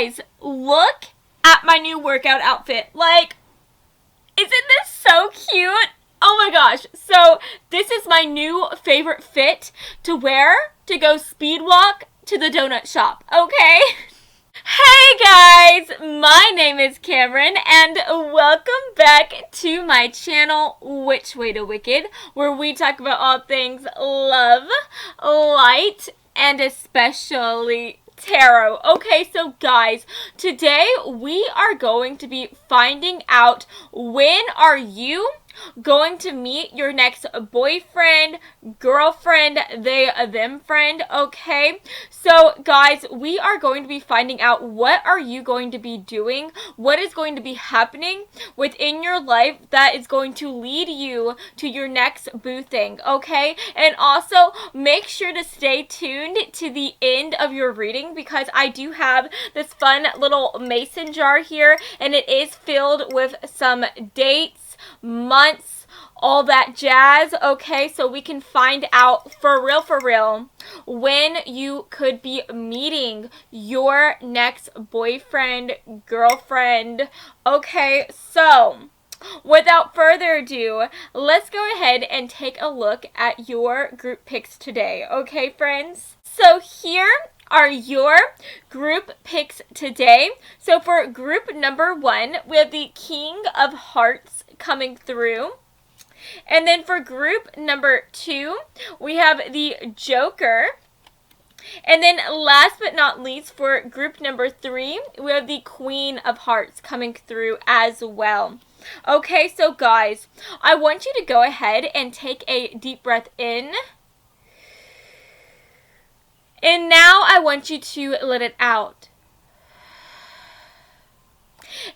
Guys, look at my new workout outfit. Like, isn't this so cute? Oh my gosh. So, this is my new favorite fit to wear to go speed walk to the donut shop, okay? Hey guys, my name is Cameron and welcome back to my channel, Which Way to Wicked, where we talk about all things love, light, and especially tarot. Okay, so guys, today we are going to be finding out when are you going to meet your next boyfriend, girlfriend, they, them friend, okay? So guys, we are going to be finding out what are you going to be doing, what is going to be happening within your life that is going to lead you to your next boo thing, okay? And also, make sure to stay tuned to the end of your reading because I do have this fun little mason jar here and it is filled with some dates, months, all that jazz, okay? So we can find out for real, when you could be meeting your next boyfriend, girlfriend, okay? So, without further ado, let's go ahead and take a look at your group picks today, okay, friends? So here are your group picks today. So for group number 1, we have the King of Hearts coming through. And then for group number 2, we have the Joker. And then last but not least, for group number 3, we have the Queen of Hearts coming through as well. Okay, so guys, I want you to go ahead and take a deep breath in. And now I want you to let it out.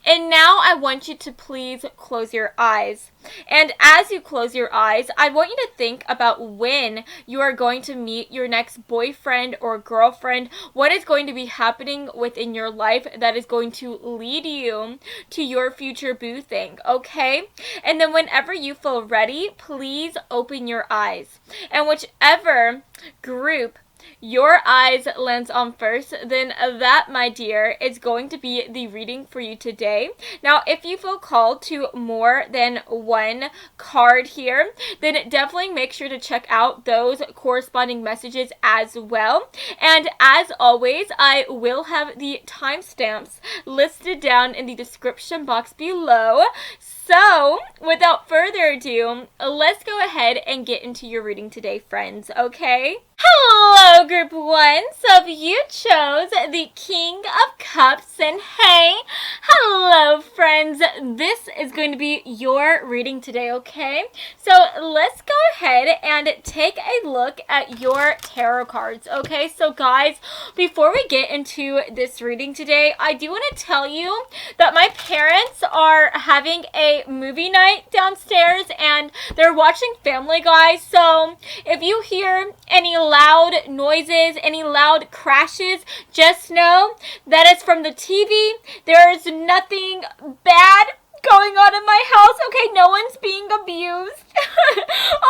And now I want you to please close your eyes. And as you close your eyes, I want you to think about when you are going to meet your next boyfriend or girlfriend. What is going to be happening within your life that is going to lead you to your future boo thing, okay? And then whenever you feel ready, please open your eyes. And whichever group your eyes lands on first, then that, my dear, is going to be the reading for you today. Now, if you feel called to more than one card here, then definitely make sure to check out those corresponding messages as well. And as always, I will have the timestamps listed down in the description box below. So, without further ado, let's go ahead and get into your reading today, friends, okay? Hello, group 1. So if you chose the King of Cups, and hey, hello, friends. This is going to be your reading today, okay? So let's go ahead and take a look at your tarot cards, okay? So guys, before we get into this reading today, I do want to tell you that my parents are having a movie night downstairs and they're watching Family Guy. So if you hear any loud noises, any loud crashes, just know that it's from the TV. There is nothing bad going on in my house, okay? No one's being abused.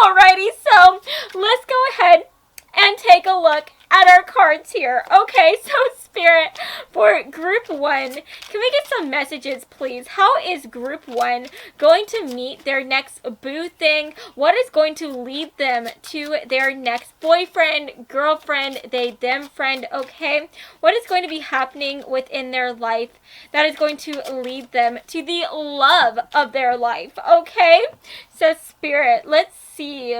Alrighty, so let's go ahead and take a look at our cards here. Okay, so Spirit, for group 1, can we get some messages, please? How is group 1 going to meet their next boo thing? What is going to lead them to their next boyfriend, girlfriend, they, them friend, okay? What is going to be happening within their life that is going to lead them to the love of their life, okay? So Spirit, let's see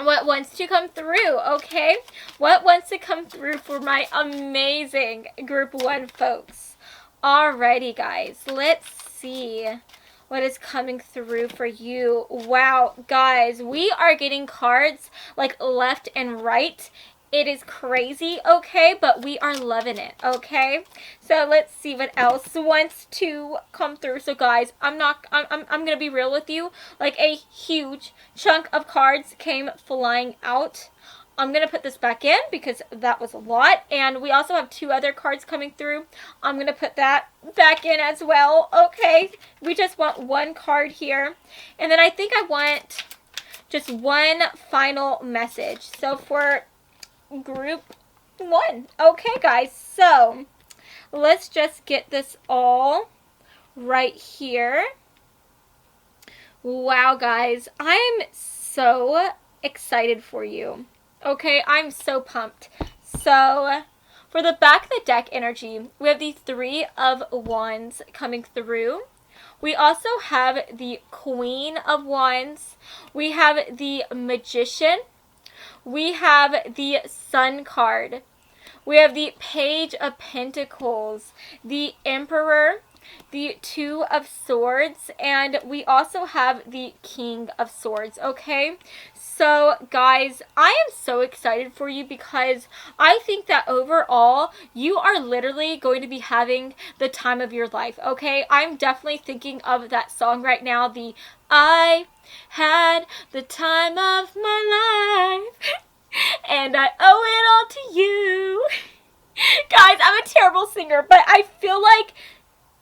what wants to come through, okay? What wants to come through for my amazing group 1 folks? Alrighty, guys, let's see what is coming through for you. Wow, guys, we are getting cards like left and right. It is crazy, okay? But we are loving it, okay? So let's see what else wants to come through. So guys, I'm gonna be real with you. Like a huge chunk of cards came flying out. I'm gonna put this back in because that was a lot. And we also have 2 other cards coming through. I'm gonna put that back in as well. Okay, we just want 1 card here. And then I think I want just 1 final message. So for group 1. Okay, guys, so let's just get this all right here. Wow, guys, I'm so excited for you. Okay, I'm so pumped. So, for the back of the deck energy, we have the Three of Wands coming through. We also have the Queen of Wands. We have the Magician. We have the Sun card. We have the Page of Pentacles, the Emperor, the Two of Swords, and we also have the King of Swords, okay? So, guys, I am so excited for you because I think that overall, you are literally going to be having the time of your life, okay? I'm definitely thinking of that song right now, the I had the time of my life. And I owe it all to you. Guys, I'm a terrible singer, but I feel like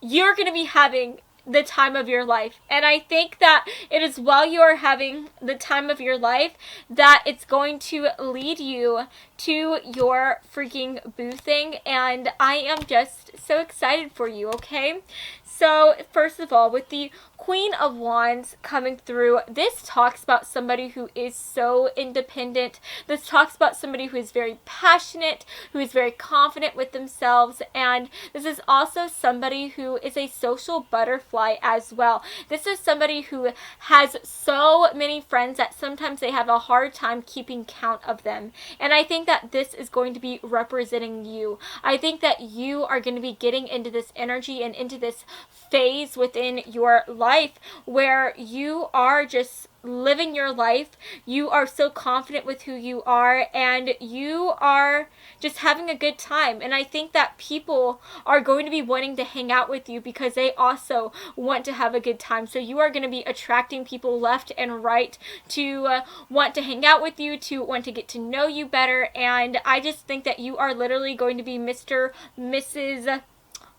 you're going to be having the time of your life. And I think that it is while you are having the time of your life that it's going to lead you to your freaking boo thing. And I am just so excited for you, okay? So, first of all, with the Queen of Wands coming through, this talks about somebody who is so independent. This talks about somebody who is very passionate, who is very confident with themselves, and this is also somebody who is a social butterfly as well. This is somebody who has so many friends that sometimes they have a hard time keeping count of them. And I think that this is going to be representing you. I think that you are going to be getting into this energy and into this phase within your life where you are just living your life. You are so confident with who you are, and you are just having a good time. And I think that people are going to be wanting to hang out with you because they also want to have a good time. So you are going to be attracting people left and right to want to hang out with you, to want to get to know you better. And I just think that you are literally going to be Mr., Mrs.,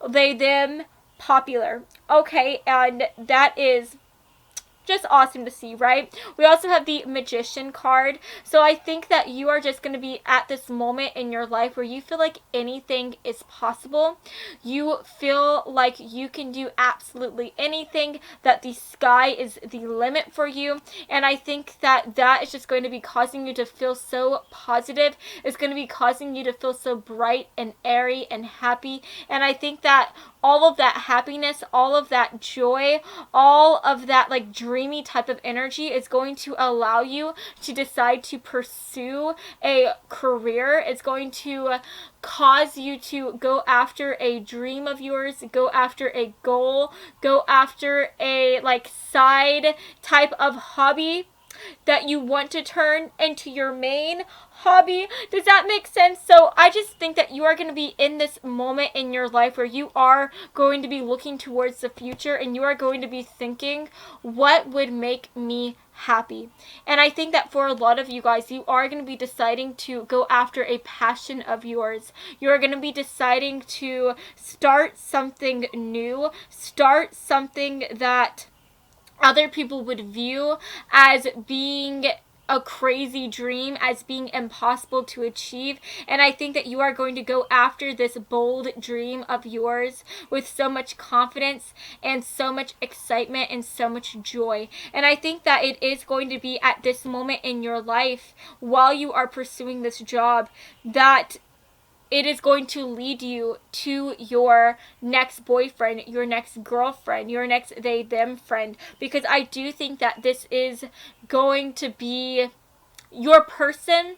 they, them, popular. Okay, and that is just awesome to see, right? We also have the Magician card. So I think that you are just going to be at this moment in your life where you feel like anything is possible. You feel like you can do absolutely anything, that the sky is the limit for you. And I think that that is just going to be causing you to feel so positive. It's going to be causing you to feel so bright and airy and happy. And I think that all of that happiness, all of that joy, all of that like dreamy type of energy is going to allow you to decide to pursue a career. It's going to cause you to go after a dream of yours, go after a goal, go after a like side type of hobby that you want to turn into your main hobby. Does that make sense? So I just think that you are going to be in this moment in your life where you are going to be looking towards the future, and you are going to be thinking, what would make me happy? And I think that for a lot of you guys, you are going to be deciding to go after a passion of yours. You are going to be deciding to start something new, start something that other people would view as being a crazy dream, as being impossible to achieve. And I think that you are going to go after this bold dream of yours with so much confidence and so much excitement and so much joy. And I think that it is going to be at this moment in your life, while you are pursuing this job, that it is going to lead you to your next boyfriend, your next girlfriend, your next they, them friend. Because I do think that this is going to be your person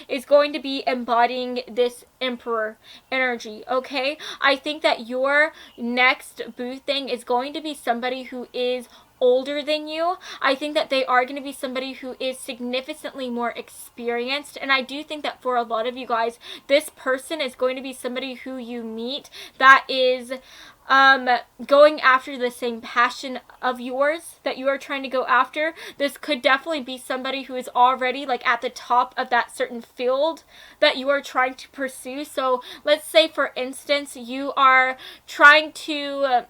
is going to be embodying this emperor energy, okay? I think that your next boo thing is going to be somebody who is older than you. I think that they are going to be somebody who is significantly more experienced, and I do think that for a lot of you guys, this person is going to be somebody who you meet that is going after the same passion of yours that you are trying to go after. This could definitely be somebody who is already like at the top of that certain field that you are trying to pursue. So let's say, for instance, you are trying to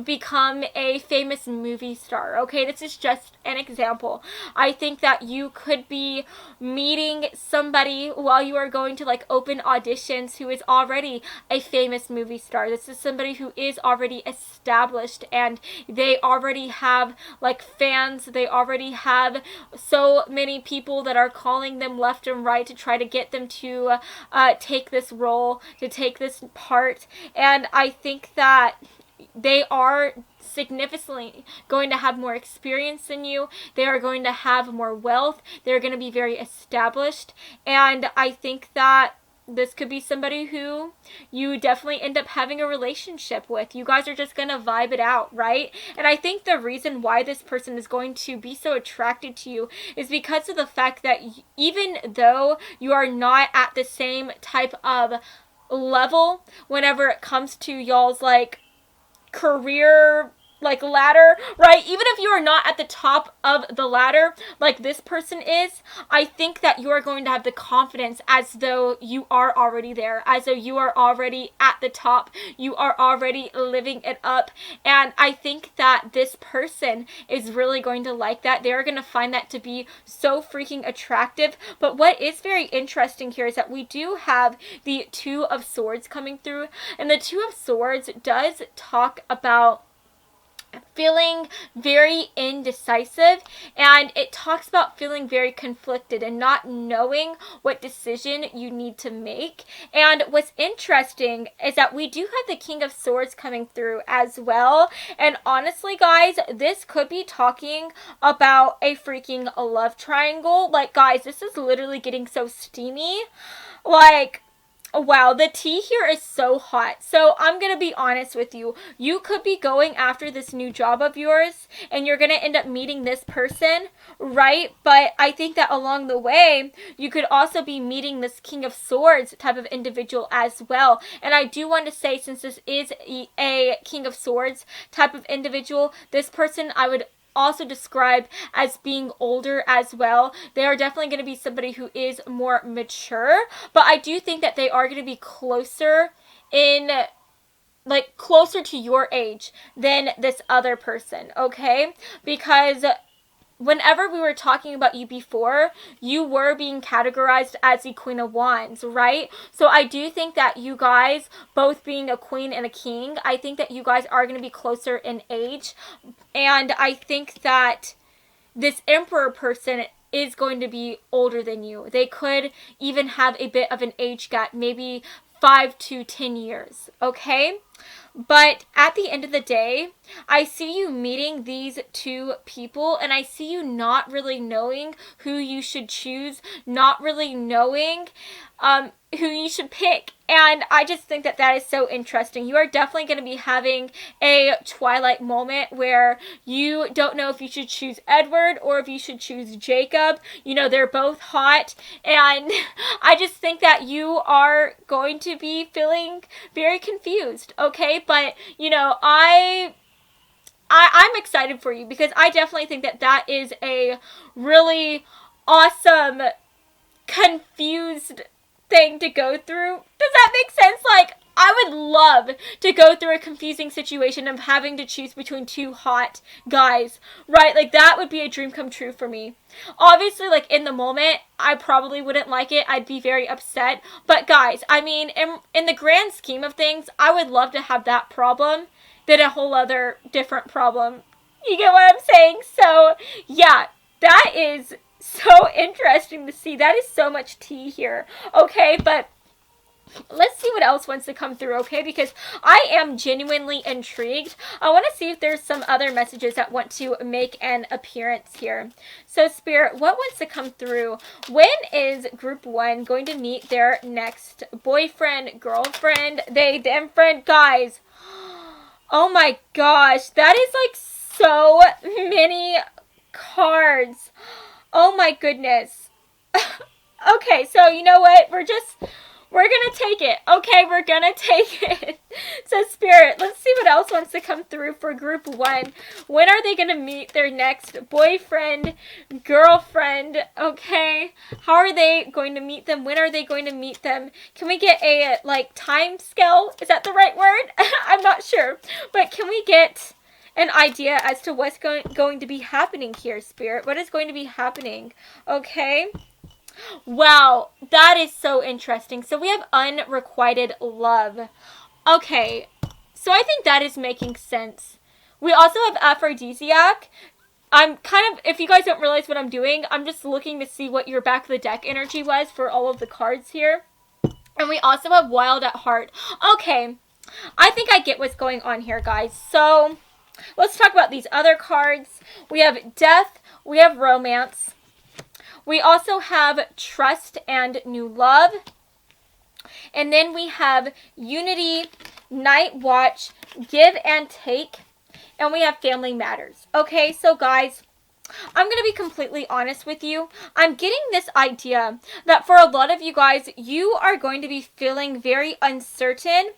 become a famous movie star. Okay, this is just an example. I think that you could be meeting somebody while you are going to like open auditions who is already a famous movie star. This is somebody who is already established and they already have like fans. They already have so many people that are calling them left and right to try to get them to take this role, to take this part. And I think that they are significantly going to have more experience than you. They are going to have more wealth. They're going to be very established. And I think that this could be somebody who you definitely end up having a relationship with. You guys are just going to vibe it out, right? And I think the reason why this person is going to be so attracted to you is because of the fact that even though you are not at the same type of level whenever it comes to y'all's like career like ladder, right? Even if you are not at the top of the ladder like this person is, I think that you are going to have the confidence as though you are already there, as though you are already at the top, you are already living it up. And I think that this person is really going to like that. They're going to find that to be so freaking attractive. But what is very interesting here is that we do have the Two of Swords coming through, and the Two of Swords does talk about feeling very indecisive, and it talks about feeling very conflicted and not knowing what decision you need to make. And what's interesting is that we do have the King of Swords coming through as well, and honestly guys, this could be talking about a freaking love triangle. Like guys, this is literally getting so steamy. Like, wow, the tea here is so hot. So I'm going to be honest with you. You could be going after this new job of yours and you're going to end up meeting this person, right? But I think that along the way, you could also be meeting this King of Swords type of individual as well. And I do want to say, since this is a King of Swords type of individual, this person I would also describe as being older as well. They are definitely going to be somebody who is more mature, but I do think that they are going to be closer to your age than this other person, okay? Because whenever we were talking about you before, you were being categorized as the Queen of Wands, right? So I do think that you guys, both being a queen and a king, I think that you guys are going to be closer in age. And I think that this Emperor person is going to be older than you. They could even have a bit of an age gap, maybe 5 to 10 years, okay? But at the end of the day, I see you meeting these two people, and I see you not really knowing who you should choose, not really knowing who you should pick. And I just think that that is so interesting. You are definitely going to be having a twilight moment where you don't know if you should choose Edward or if you should choose Jacob. You know, they're both hot. And I just think that you are going to be feeling very confused, okay? But, you know, I'm excited for you because I definitely think that that is a really awesome, confused thing to go through. Does that make sense? Like, I would love to go through a confusing situation of having to choose between two hot guys, right? Like, that would be a dream come true for me. Obviously, like, in the moment, I probably wouldn't like it. I'd be very upset. But guys, I mean, in the grand scheme of things, I would love to have that problem than a whole other different problem. You get what I'm saying? So, yeah, that is so interesting to see. That is so much tea here. Okay, but let's see what else wants to come through, okay? Because I am genuinely intrigued. I want to see if there's some other messages that want to make an appearance here. So, Spirit, what wants to come through? When is Group 1 going to meet their next boyfriend, girlfriend, they, them friend? Guys, oh my gosh, that is like so many cards. Oh my goodness. Okay, so you know what? We're gonna take it. Okay, we're gonna take it. So, Spirit, let's see what else wants to come through for Group 1. When are they gonna meet their next boyfriend, girlfriend? Okay, how are they going to meet them? When are they going to meet them? Can we get a, like, time scale? Is that the right word? I'm not sure. But can we get an idea as to what's going to be happening here, Spirit. What is going to be happening? Okay. Wow, that is so interesting. So we have unrequited love. Okay, so I think that is making sense. We also have aphrodisiac. I'm kind of, if you guys don't realize what I'm doing, I'm just looking to see what your back of the deck energy was for all of the cards here. And we also have wild at heart. Okay, I think I get what's going on here, guys. So let's talk about these other cards. We have death, we have romance. We also have trust and new love. And then we have unity, night watch, give and take. And we have family matters. Okay, so guys, I'm going to be completely honest with you. I'm getting this idea that for a lot of you guys, you are going to be feeling very uncertain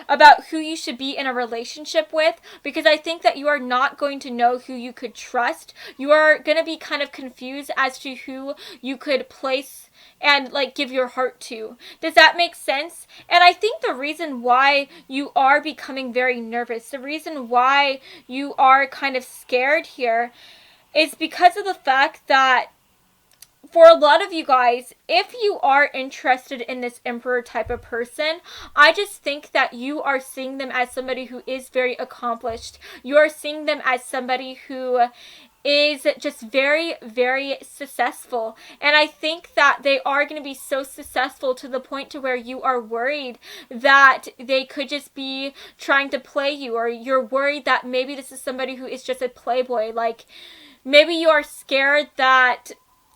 about who you should be in a relationship with, because I think that you are not going to know who you could trust. You are going to be kind of confused as to who you could place and like give your heart to. Does that make sense? And I think the reason why you are becoming very nervous, the reason why you are kind of scared here, is because of the fact that for a lot of you guys, if you are interested in this emperor type of person, I just think that you are seeing them as somebody who is very accomplished. You are seeing them as somebody who is just very, very successful. And I think that they are going to be so successful to the point to where you are worried that they could just be trying to play you, or you're worried that maybe this is somebody who is just a playboy. Like, maybe you are scared that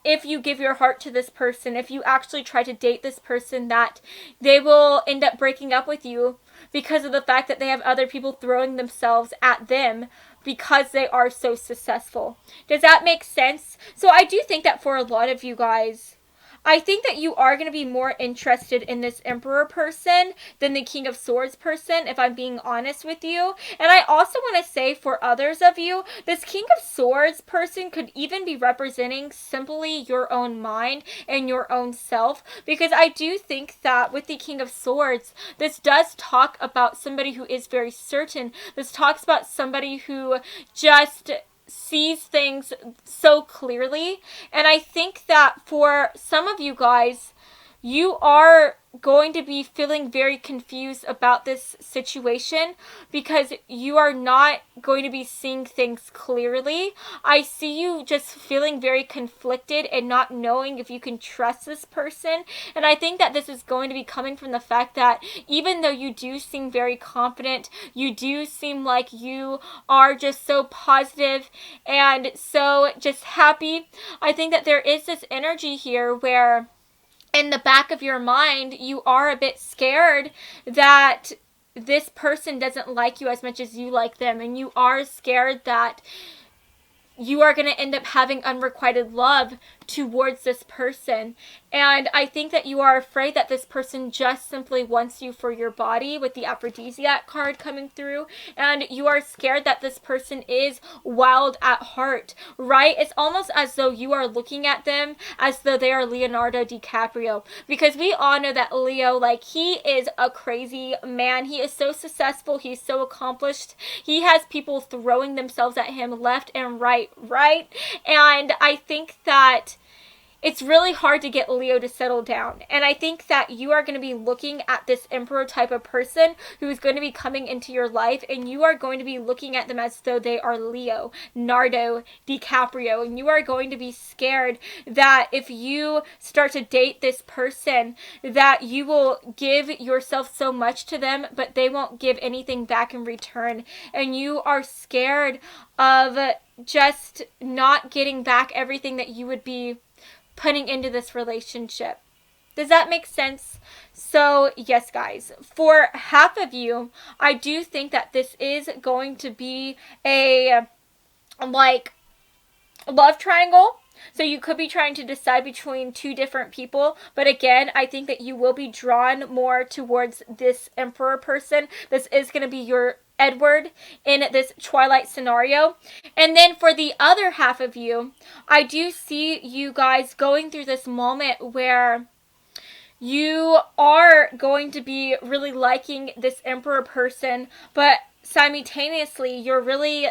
if you give your heart to this person, if you actually try to date this person, that they will end up breaking up with you because of the fact that they have other people throwing themselves at them because they are so successful. Does that make sense? So I do think that for a lot of you guys, I think that you are going to be more interested in this Emperor person than the King of Swords person, if I'm being honest with you. And I also want to say for others of you, this King of Swords person could even be representing simply your own mind and your own self. Because I do think that with the King of Swords, this does talk about somebody who is very certain. This talks about somebody who just sees things so clearly. And I think that for some of you guys, you are going to be feeling very confused about this situation because you are not going to be seeing things clearly. I see you just feeling very conflicted and not knowing if you can trust this person. And I think that this is going to be coming from the fact that even though you do seem very confident, you do seem like you are just so positive and so just happy, I think that there is this energy here where in the back of your mind, you are a bit scared that this person doesn't like you as much as you like them. And you are scared that you are going to end up having unrequited love towards this person. And I think that you are afraid that this person just simply wants you for your body, with the aphrodisiac card coming through. And you are scared that this person is wild at heart, right? It's almost as though you are looking at them as though they are Leonardo DiCaprio. Because we all know that Leo, like, he is a crazy man. He is so successful. He's so accomplished. He has people throwing themselves at him left and right? And I think that it's really hard to get Leo to settle down. And I think that you are going to be looking at this Emperor type of person who is going to be coming into your life, and you are going to be looking at them as though they are Leonardo DiCaprio. And you are going to be scared that if you start to date this person, that you will give yourself so much to them, but they won't give anything back in return. And you are scared of just not getting back everything that you would be putting into this relationship. Does that make sense? So yes, guys, for half of you, I do think that this is going to be a like love triangle. So you could be trying to decide between two different people. But again, I think that you will be drawn more towards this Emperor person. This is going to be your Edward in this Twilight scenario. And then for the other half of you, I do see you guys going through this moment where you are going to be really liking this Emperor person, but simultaneously, you're really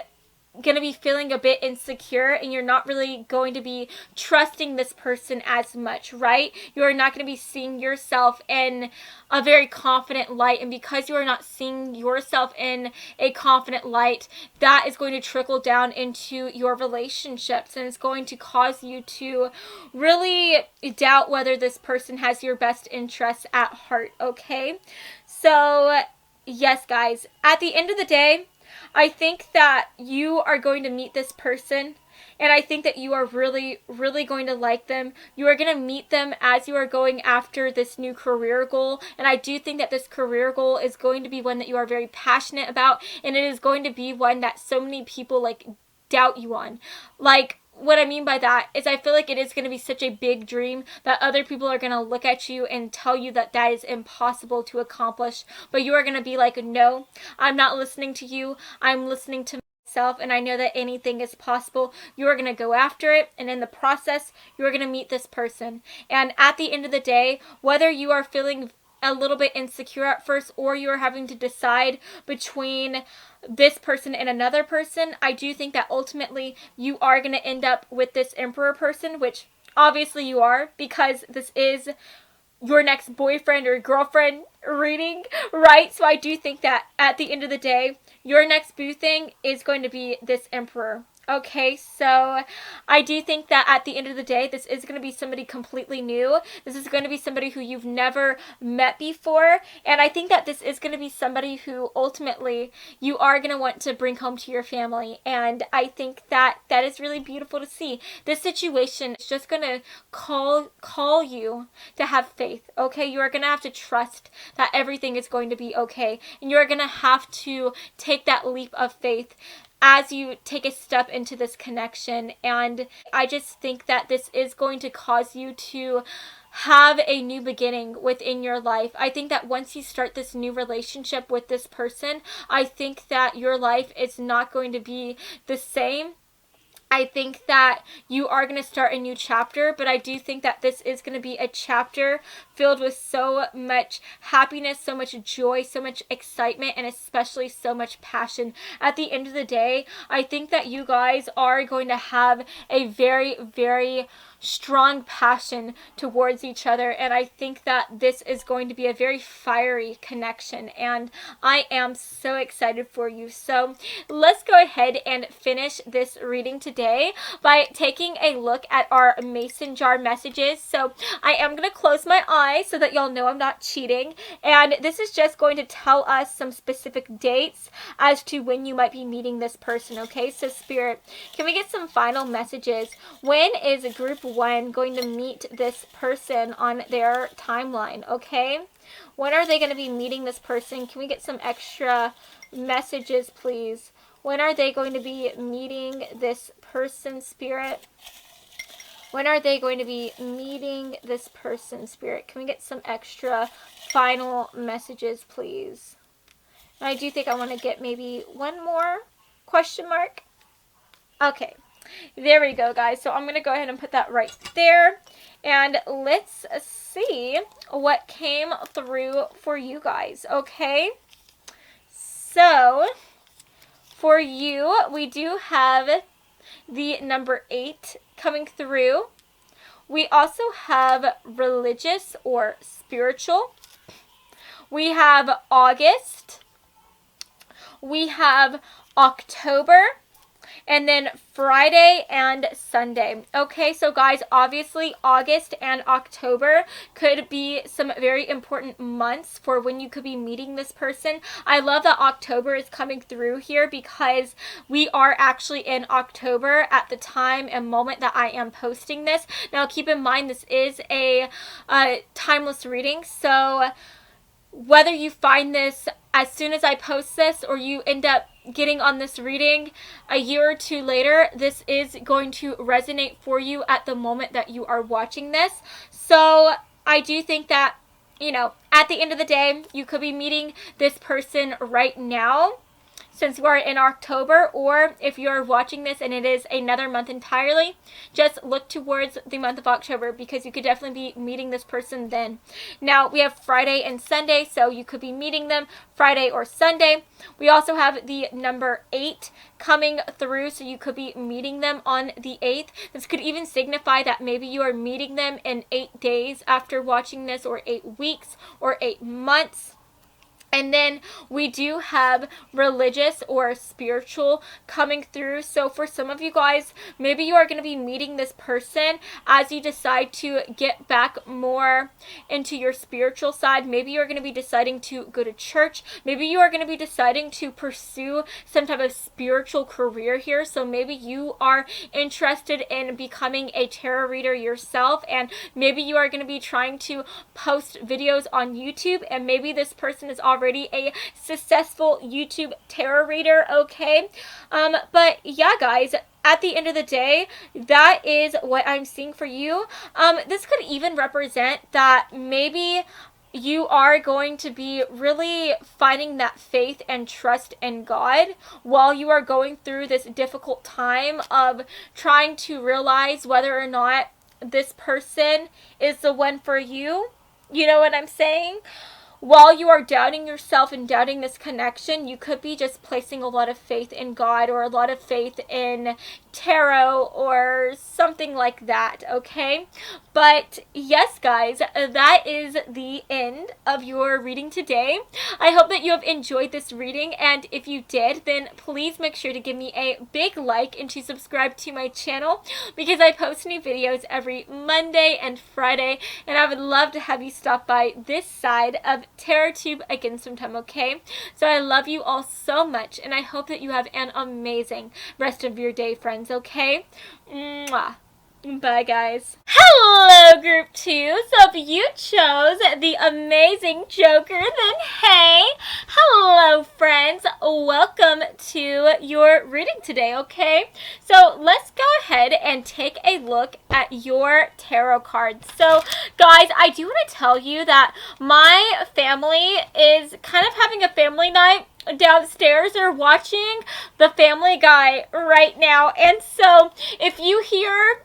going to be feeling a bit insecure, and you're not really going to be trusting this person as much, right? You're not going to be seeing yourself in a very confident light, and because you are not seeing yourself in a confident light, that is going to trickle down into your relationships, and it's going to cause you to really doubt whether this person has your best interests at heart, okay? So yes, guys, at the end of the day, I think that you are going to meet this person, and I think that you are really, really going to like them. You are going to meet them as you are going after this new career goal, and I do think that this career goal is going to be one that you are very passionate about, and it is going to be one that so many people like doubt you on. Like, what I mean by that is I feel like it is going to be such a big dream that other people are going to look at you and tell you that that is impossible to accomplish. But you are going to be like, no, I'm not listening to you. I'm listening to myself, and I know that anything is possible. You are going to go after it, and in the process, you are going to meet this person. And at the end of the day, whether you are feeling a little bit insecure at first, or you're having to decide between this person and another person, I do think that ultimately you are going to end up with this emperor person, which obviously you are, because this is your next boyfriend or girlfriend reading, right? So I do think that at the end of the day, your next boo thing is going to be this emperor. Okay, so I do think that at the end of the day, this is going to be somebody completely new. This is going to be somebody who you've never met before. And I think that this is going to be somebody who ultimately you are going to want to bring home to your family. And I think that that is really beautiful to see. This situation is just going to call you to have faith. Okay, you are going to have to trust that everything is going to be okay. And you are going to have to take that leap of faith as you take a step into this connection. And I just think that this is going to cause you to have a new beginning within your life. I think that once you start this new relationship with this person, I think that your life is not going to be the same. I think that you are going to start a new chapter, but I do think that this is going to be a chapter filled with so much happiness, so much joy, so much excitement, and especially so much passion. At the end of the day, I think that you guys are going to have a very, very strong passion towards each other, and I think that this is going to be a very fiery connection, and I am so excited for you. So let's go ahead and finish this reading today by taking a look at our mason jar messages. So I am going to close my eyes so that y'all know I'm not cheating, and this is just going to tell us some specific dates as to when you might be meeting this person. Okay, so Spirit, can we get some final messages? When is group 1 going to meet this person on their timeline? Okay, when are they going to be meeting this person? Can we get some extra messages, please? When are they going to be meeting this person, Spirit? When are they going to be meeting this person, Spirit? Can we get some extra final messages, please? And I do think I want to get maybe one more question mark. Okay, there we go, guys. So I'm going to go ahead and put that right there. And let's see what came through for you guys, okay? So for you, we do have the number 8 coming through. We also have religious or spiritual. We have August. We have October. And then Friday and Sunday. Okay, so guys, obviously August and October could be some very important months for when you could be meeting this person. I love that October is coming through here because we are actually in October at the time and moment that I am posting this. Now keep in mind this is a timeless reading, so whether you find this as soon as I post this or you end up getting on this reading a year or two later, this is going to resonate for you at the moment that you are watching this. So I do think that, you know, at the end of the day, you could be meeting this person right now. since we're in October, or if you're watching this and it is another month entirely, just look towards the month of October, because you could definitely be meeting this person then. Now, we have Friday and Sunday, so you could be meeting them Friday or Sunday. We also have the number 8 coming through, so you could be meeting them on the 8th. This could even signify that maybe you are meeting them in 8 days after watching this, or 8 weeks, or 8 months. And then we do have religious or spiritual coming through. So for some of you guys, maybe you are going to be meeting this person as you decide to get back more into your spiritual side. Maybe you're going to be deciding to go to church. Maybe you are going to be deciding to pursue some type of spiritual career here. So maybe you are interested in becoming a tarot reader yourself, and maybe you are going to be trying to post videos on YouTube, and maybe this person is already a successful YouTube tarot reader, okay? But yeah, guys, at the end of the day, that is what I'm seeing for you. This could even represent that maybe you are going to be really finding that faith and trust in God while you are going through this difficult time of trying to realize whether or not this person is the one for you. You know what I'm saying? While you are doubting yourself and doubting this connection, you could be just placing a lot of faith in God, or a lot of faith in tarot, or something like that, okay? But yes, guys, that is the end of your reading today. I hope that you have enjoyed this reading, and if you did, then please make sure to give me a big like and to subscribe to my channel, because I post new videos every Monday and Friday, and I would love to have you stop by this side of TarotTube again sometime, okay? So I love you all so much, and I hope that you have an amazing rest of your day, friends, okay? Mwah. Bye, guys. Hello, Group 2. So if you chose the amazing Joker, then hey. Hello, friends. Welcome to your reading today, okay? So let's go ahead and take a look at your tarot cards. So, guys, I do want to tell you that my family is kind of having a family night downstairs. They're watching the Family Guy right now. And so if you hear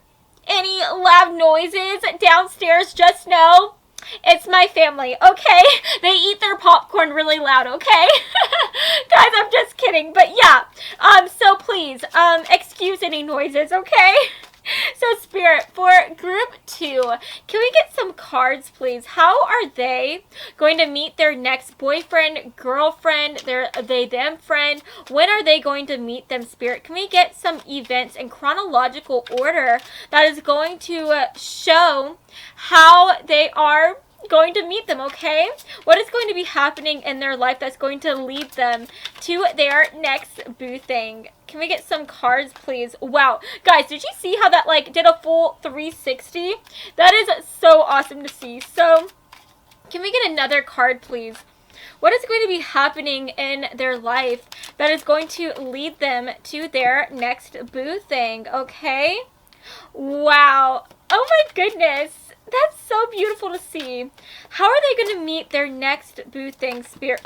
any loud noises downstairs, just know it's my family, okay? They eat their popcorn really loud, okay? Guys, I'm just kidding. But yeah, so please, excuse any noises, okay? So Spirit, for Group 2, can we get some cards, please? How are they going to meet their next boyfriend, girlfriend, their they-them friend? When are they going to meet them, Spirit? Can we get some events in chronological order that is going to show how they are going to meet them, okay? What is going to be happening in their life that's going to lead them to their next boo thing? Can we get some cards, please? Wow. Guys, did you see how that, like, did a full 360? That is so awesome to see. So, can we get another card, please? What is going to be happening in their life that is going to lead them to their next boo thing, okay? Wow. Oh my goodness. That's so beautiful to see. How are they going to meet their next boo thing, Spirit?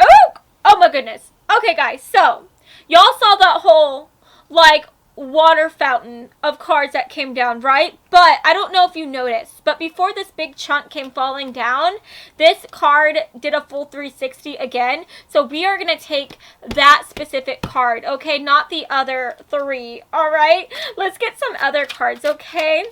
Oh my goodness. Okay, guys. So, y'all saw that whole, like, water fountain of cards that came down, right? But I don't know if you noticed, but before this big chunk came falling down, this card did a full 360 again. So we are going to take that specific card, okay? Not the other 3, all right? Let's get some other cards, okay?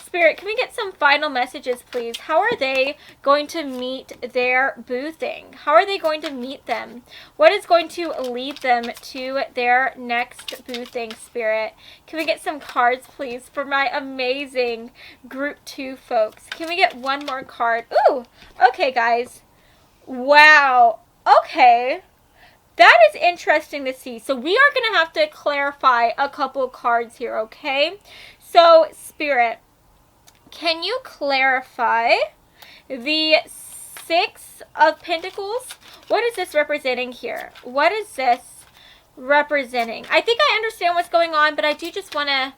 Spirit, can we get some final messages, please? How are they going to meet their boo thing? How are they going to meet them? What is going to lead them to their next boo thing, Spirit? Can we get some cards, please, for my amazing Group 2 folks? Can we get one more card? Ooh, okay, guys. Wow. Okay. That is interesting to see. So we are going to have to clarify a couple cards here, okay? So, Spirit, can you clarify the 6 of Pentacles? What is this representing here? What is this representing? I think I understand what's going on, but I do just want to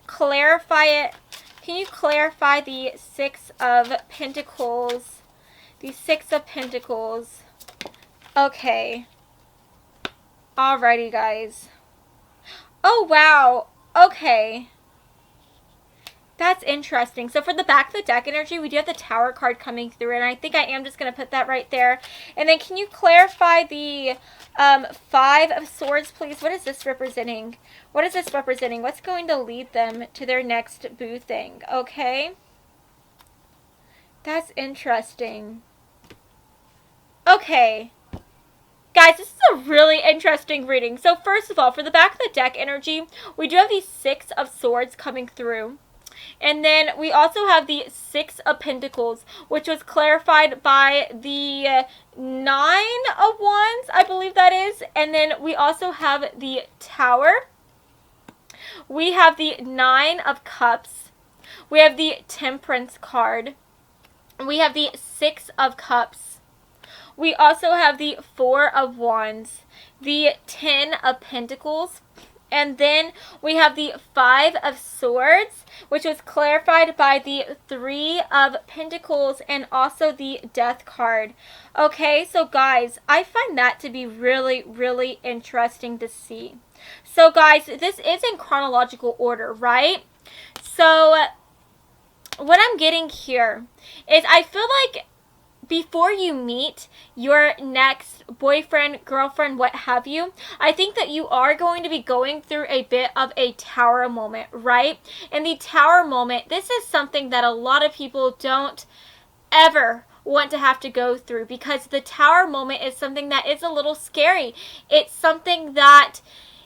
clarify it. Can you clarify the 6 of Pentacles? The 6 of Pentacles. Okay. Alrighty, guys. Oh, wow. Okay. That's interesting. So for the back of the deck energy, we do have the Tower card coming through, and I think I am just going to put that right there. And then can you clarify the Five of Swords, please? What is this representing? What is this representing? What's going to lead them to their next boo thing? Okay. That's interesting. Okay. Guys, this is a really interesting reading. So first of all, for the back of the deck energy, we do have the Six of Swords coming through. And then we also have the Six of Pentacles, which was clarified by the Nine of Wands, I believe that is. And then we also have the Tower. We have the Nine of Cups. We have the Temperance card. We have the Six of Cups. We also have the Four of Wands, the Ten of Pentacles, and then we have the Five of Swords, which was clarified by the Three of Pentacles and also the Death card. Okay, so guys, I find that to be really, really interesting to see. So guys, this is in chronological order, right? So what I'm getting here is I feel like before you meet your next boyfriend, girlfriend, what have you, I think that you are going to be going through a bit of a Tower moment, right? And the Tower moment, this is something that a lot of people don't ever want to have to go through, because the Tower moment is something that is a little scary. It's something that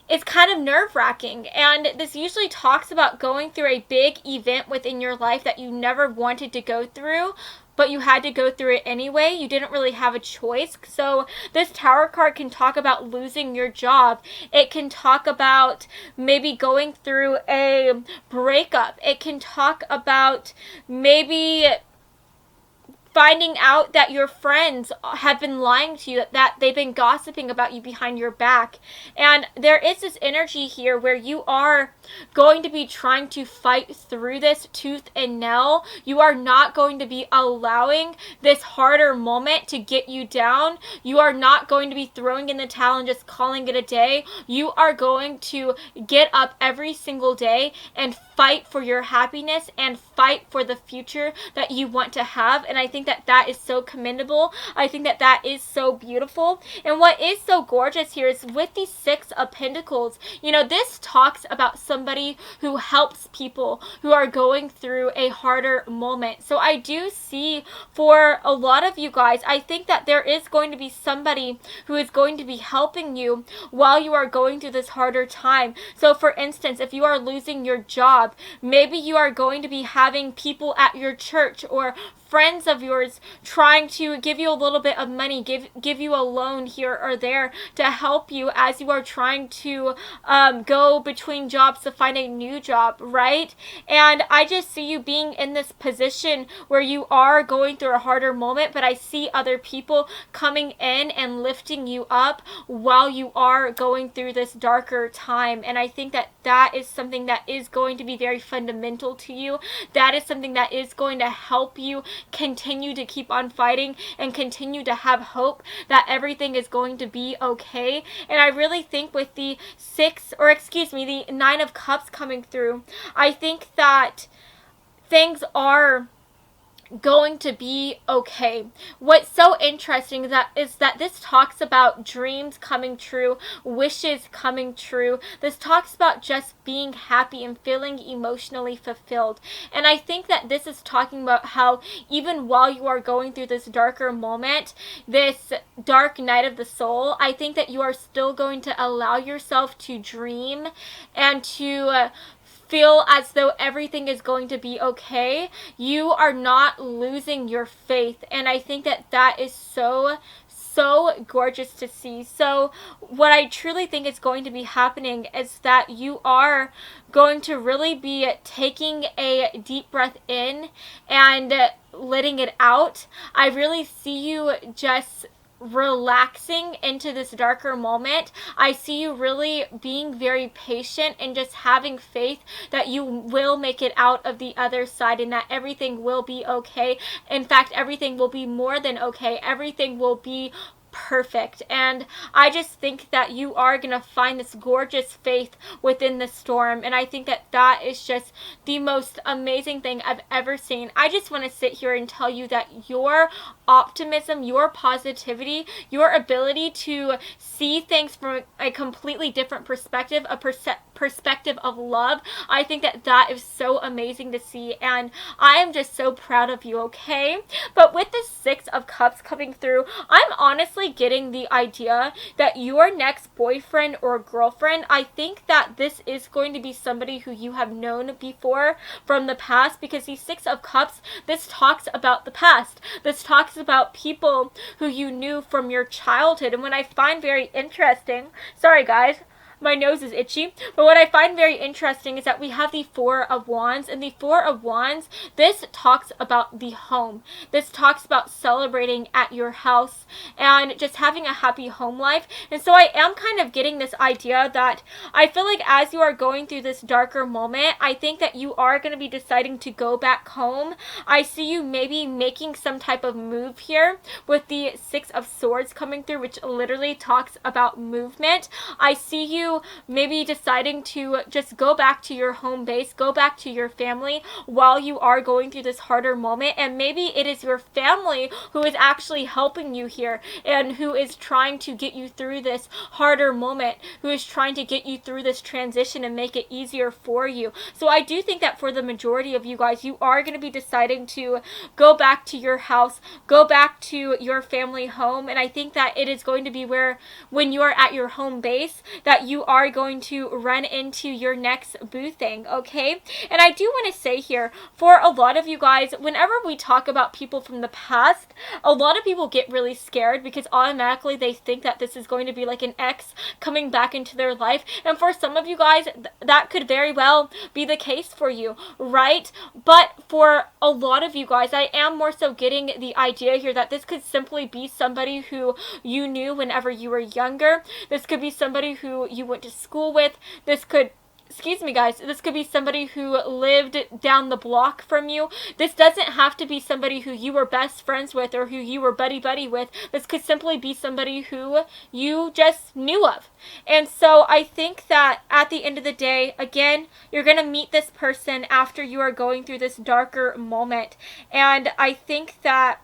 is kind of nerve-wracking, and this usually talks about going through a big event within your life that you never wanted to go through, but you had to go through it anyway. You didn't really have a choice. So this Tower card can talk about losing your job. It can talk about maybe going through a breakup. It can talk about maybe finding out that your friends have been lying to you, that they've been gossiping about you behind your back. And there is this energy here where you are going to be trying to fight through this tooth and nail. You are not going to be allowing this harder moment to get you down. You are not going to be throwing in the towel and just calling it a day. You are going to get up every single day and fight for your happiness and fight for the future that you want to have. And I think that that is so commendable. I think that that is so beautiful. And what is so gorgeous here is with the Six of Pentacles, you know, this talks about somebody who helps people who are going through a harder moment. So I do see for a lot of you guys, I think that there is going to be somebody who is going to be helping you while you are going through this harder time. So for instance, if you are losing your job, maybe you are going to be having people at your church or friends of yours trying to give you a little bit of money, give you a loan here or there to help you as you are trying to go between jobs to find a new job, right? And I just see you being in this position where you are going through a harder moment, but I see other people coming in and lifting you up while you are going through this darker time. And I think that that is something that is going to be very fundamental to you. That is something that is going to help you continue to keep on fighting and continue to have hope that everything is going to be okay. And I really think with the the Nine of Cups coming through, I think that things are going to be okay. What's so interesting is that this talks about dreams coming true, wishes coming true. This talks about just being happy and feeling emotionally fulfilled. And I think that this is talking about how even while you are going through this darker moment, this dark night of the soul, I think that you are still going to allow yourself to dream and to feel as though everything is going to be okay. You are not losing your faith, and I think that that is so gorgeous to see. So what I truly think is going to be happening is that you are going to really be taking a deep breath in and letting it out. I really see you just relaxing into this darker moment. I see you really being very patient and just having faith that you will make it out of the other side and that everything will be okay. In fact, everything will be more than okay. Everything will be perfect. And I just think that you are going to find this gorgeous faith within the storm. And I think that that is just the most amazing thing I've ever seen. I just want to sit here and tell you that your optimism, your positivity, your ability to see things from a completely different perspective, a perspective of love, I think that that is so amazing to see, and I am just so proud of you, okay? But with the Six of Cups coming through, I'm honestly getting the idea that your next boyfriend or girlfriend, I think that this is going to be somebody who you have known before from the past, because the Six of Cups, this talks about the past. This talks about people who you knew from your childhood. And what I find very interesting, sorry guys, my nose is itchy, but what I find very interesting is that we have the Four of Wands, and the Four of Wands, this talks about the home. This talks about celebrating at your house and just having a happy home life. And so I am kind of getting this idea that I feel like as you are going through this darker moment, I think that you are going to be deciding to go back home. I see you maybe making some type of move here with the Six of Swords coming through, which literally talks about movement. I see you maybe deciding to just go back to your home base, go back to your family while you are going through this harder moment. And maybe it is your family who is actually helping you here and who is trying to get you through this harder moment, who is trying to get you through this transition and make it easier for you. So I do think that for the majority of you guys, you are going to be deciding to go back to your house, go back to your family home. And I think that it is going to be where, when you are at your home base, that you are going to run into your next boo thing, okay? And I do want to say here, for a lot of you guys, whenever we talk about people from the past, a lot of people get really scared because automatically they think that this is going to be like an ex coming back into their life. And for some of you guys, that could very well be the case for you, right? But for a lot of you guys, I am more so getting the idea here that this could simply be somebody who you knew whenever you were younger. This could be somebody who you went to school with. This could, excuse me guys, this could be somebody who lived down the block from you. This doesn't have to be somebody who you were best friends with or who you were buddy with. This could simply be somebody who you just knew of. And so I think that at the end of the day, again, you're going to meet this person after you are going through this darker moment. And I think that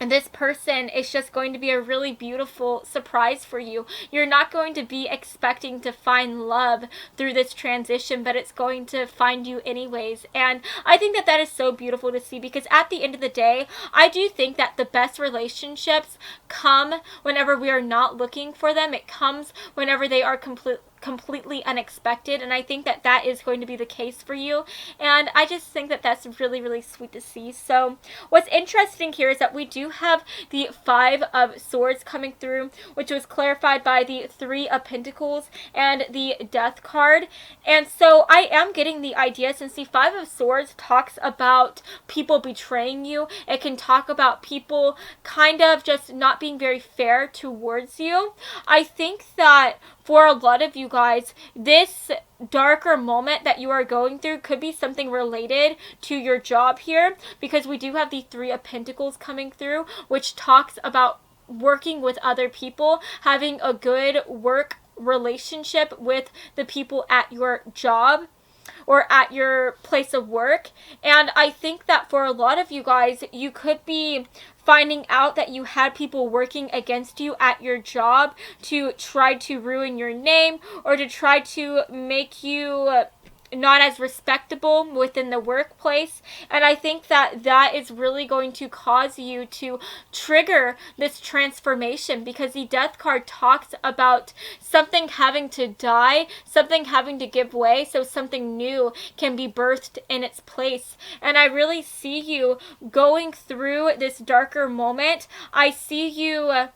and this person is just going to be a really beautiful surprise for you. You're not going to be expecting to find love through this transition, but it's going to find you anyways. And I think that that is so beautiful to see, because at the end of the day, I do think that the best relationships come whenever we are not looking for them. It comes whenever they are completely unexpected, and I think that that is going to be the case for you, and I just think that that's really, really sweet to see. So what's interesting here is that we do have the Five of Swords coming through, which was clarified by the Three of Pentacles and the Death card. And so I am getting the idea, since the Five of Swords talks about people betraying you, it can talk about people kind of just not being very fair towards you. I think that for a lot of you guys, this darker moment that you are going through could be something related to your job here, because we do have the Three of Pentacles coming through, which talks about working with other people, having a good work relationship with the people at your job or at your place of work. And I think that for a lot of you guys, you could be finding out that you had people working against you at your job to try to ruin your name or to try to make you not as respectable within the workplace. And I think that that is really going to cause you to trigger this transformation, because the Death card talks about something having to die, something having to give way, so something new can be birthed in its place. And I really see you going through this darker moment. I see you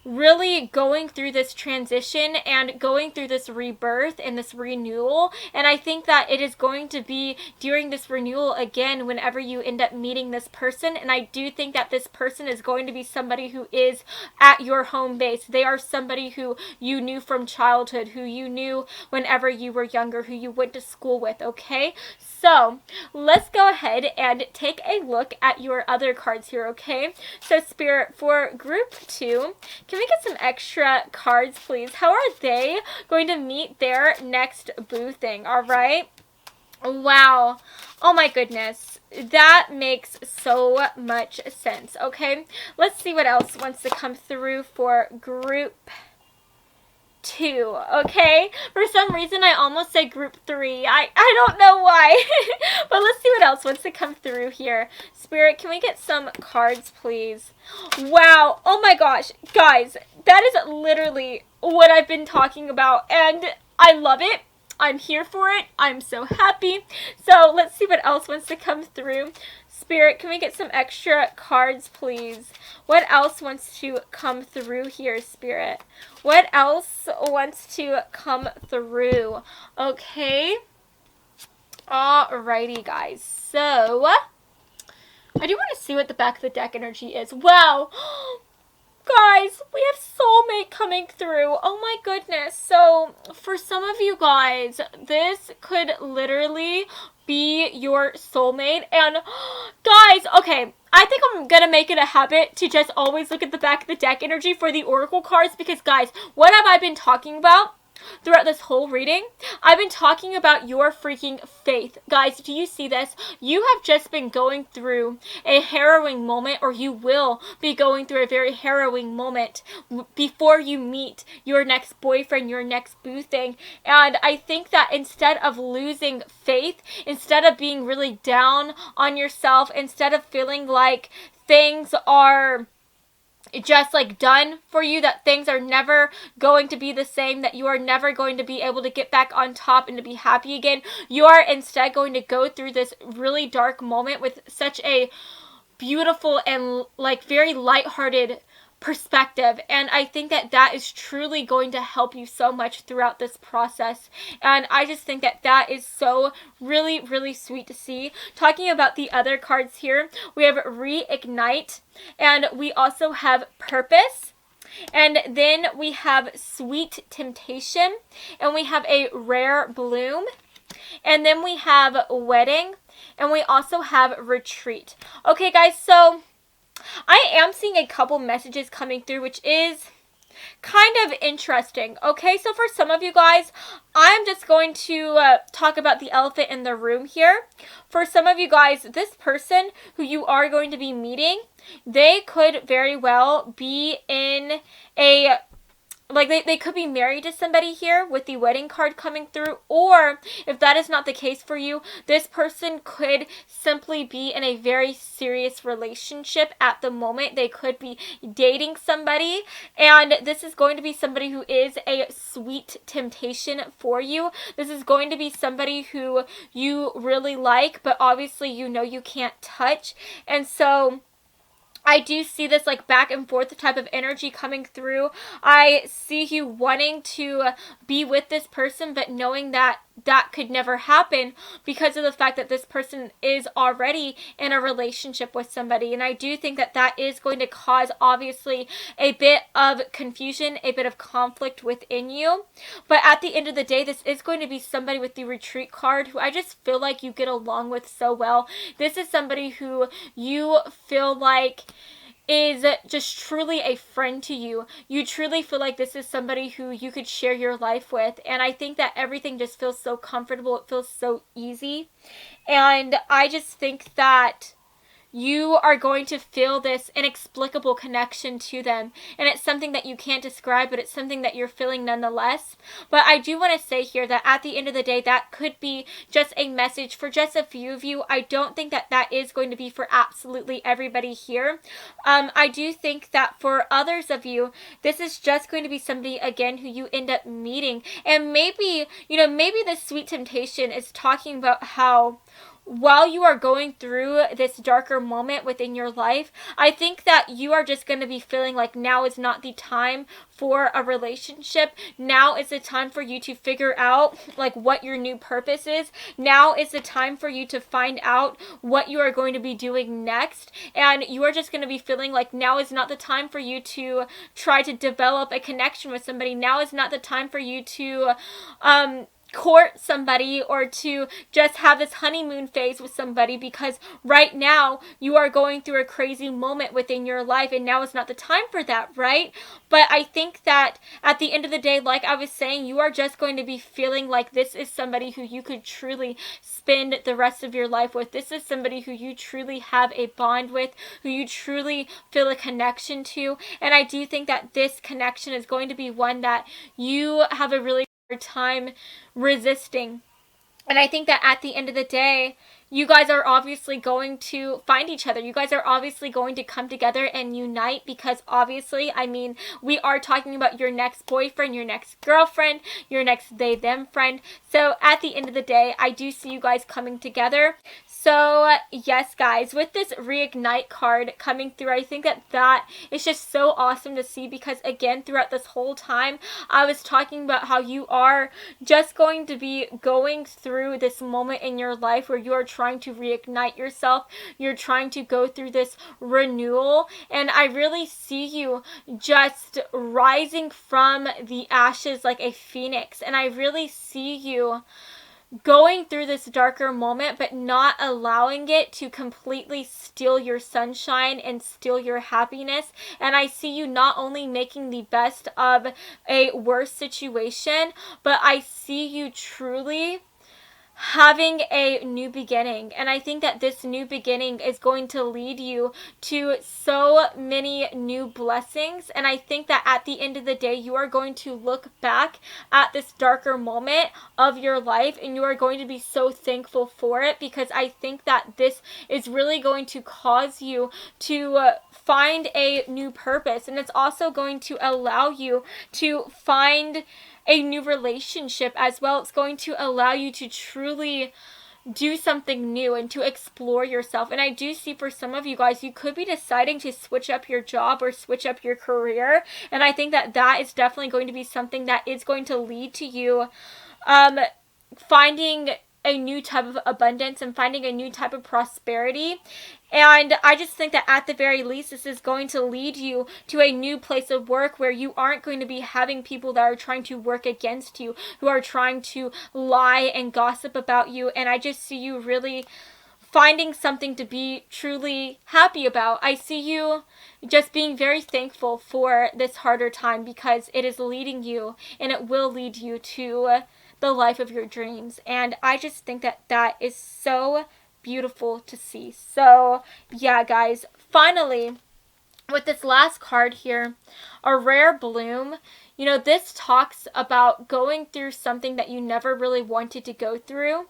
really going through this transition and going through this rebirth and this renewal. And I think that it is going to be during this renewal again whenever you end up meeting this person. And I do think that this person is going to be somebody who is at your home base. They are somebody who you knew from childhood, who you knew whenever you were younger, who you went to school with, okay? So let's go ahead and take a look at your other cards here, okay? So Spirit, for group 2, can can we get some extra cards, please? How are they going to meet their next boo thing? All right. Wow. Oh my goodness. That makes so much sense. Okay. Let's see what else wants to come through for group 2. Okay. For some reason, I almost said group 3. I don't know why. But let's see what else wants to come through here. Spirit, can we get some cards, please? Wow. Oh my gosh. Guys, that is literally what I've been talking about. And I love it. I'm here for it. I'm so happy. So let's see what else wants to come through. Spirit, can we get some extra cards, please? What else wants to come through here, Spirit? What else wants to come through? Okay. Alrighty, guys. So, I do want to see what the back of the deck energy is. Wow. Guys, we have soulmate coming through. Oh my goodness. So, for some of you guys, this could literally be your soulmate. And, guys, okay, I think I'm going to make it a habit to just always look at the back of the deck energy for the oracle cards. Because, guys, what have I been talking about throughout this whole reading? I've been talking about your freaking faith. Guys, do you see this? You have just been going through a harrowing moment, or you will be going through a very harrowing moment before you meet your next boyfriend, your next boo thing. And I think that instead of losing faith, instead of being really down on yourself, instead of feeling like things are just like done for you, that things are never going to be the same, that you are never going to be able to get back on top and to be happy again, you are instead going to go through this really dark moment with such a beautiful and like very lighthearted perspective. And I think that that is truly going to help you so much throughout this process. And I just think that that is so really, really sweet to see. Talking about the other cards here, we have Reignite, and we also have Purpose. And then we have Sweet Temptation, and we have a Rare Bloom, and then we have Wedding, and we also have Retreat. Okay, guys, so I am seeing a couple messages coming through, which is kind of interesting. Okay, so for some of you guys, I'm just going to talk about the elephant in the room here. For some of you guys, this person who you are going to be meeting, they could very well be in a like they could be married to somebody here with the wedding card coming through. Or if that is not the case for you, this person could simply be in a very serious relationship at the moment. They could be dating somebody, and this is going to be somebody who is a sweet temptation for you. This is going to be somebody who you really like, but obviously you know you can't touch. And so I do see this like back and forth type of energy coming through. I see you wanting to be with this person, but knowing that that could never happen because of the fact that this person is already in a relationship with somebody. And I do think that that is going to cause, obviously, a bit of confusion, a bit of conflict within you. But at the end of the day, this is going to be somebody with the Retreat card who I just feel like you get along with so well. This is somebody who you feel like is just truly a friend to you. You truly feel like this is somebody who you could share your life with. And I think that everything just feels so comfortable. It feels so easy. And I just think that you are going to feel this inexplicable connection to them. And it's something that you can't describe, but it's something that you're feeling nonetheless. But I do want to say here that at the end of the day, that could be just a message for just a few of you. I don't think that that is going to be for absolutely everybody here. I do think that for others of you, this is just going to be somebody, again, who you end up meeting. And maybe, maybe this Sweet Temptation is talking about how while you are going through this darker moment within your life, I think that you are just going to be feeling like now is not the time for a relationship. Now is the time for you to figure out like what your new purpose is. Now is the time for you to find out what you are going to be doing next. And you are just going to be feeling like now is not the time for you to try to develop a connection with somebody. Now is not the time for you to court somebody or to just have this honeymoon phase with somebody, because right now you are going through a crazy moment within your life and now is not the time for that, right? But I think that at the end of the day, like I was saying, you are just going to be feeling like this is somebody who you could truly spend the rest of your life with. This is somebody who you truly have a bond with, who you truly feel a connection to. And I do think that this connection is going to be one that you have a really hard time resisting. And I think that at the end of the day, you guys are obviously going to find each other. You guys are obviously going to come together and unite, because obviously, I mean, we are talking about your next boyfriend, your next girlfriend, your next they, them friend. So at the end of the day, I do see you guys coming together. So yes, guys, with this reignite card coming through, I think that that is just so awesome to see, because again, throughout this whole time, I was talking about how you are just going to be going through this moment in your life where you are trying to reignite yourself. You're trying to go through this renewal, and I really see you just rising from the ashes like a phoenix. And I really see you going through this darker moment, but not allowing it to completely steal your sunshine and steal your happiness. And I see you not only making the best of a worse situation, but I see you truly having a new beginning. And I think that this new beginning is going to lead you to so many new blessings. And I think that at the end of the day, you are going to look back at this darker moment of your life and you are going to be so thankful for it, because I think that this is really going to cause you to find a new purpose. And it's also going to allow you to find a new relationship as well. It's going to allow you to truly do something new and to explore yourself. And I do see for some of you guys, you could be deciding to switch up your job or switch up your career. And I think that that is definitely going to be something that is going to lead to you finding a new type of abundance and finding a new type of prosperity. And I just think that at the very least, this is going to lead you to a new place of work where you aren't going to be having people that are trying to work against you, who are trying to lie and gossip about you. And I just see you really finding something to be truly happy about. I see you just being very thankful for this harder time, because it is leading you and it will lead you to the life of your dreams. And I just think that that is so beautiful to see. So yeah, guys, finally, with this last card here, a rare bloom, you know, this talks about going through something that you never really wanted to go through,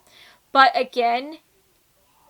but again,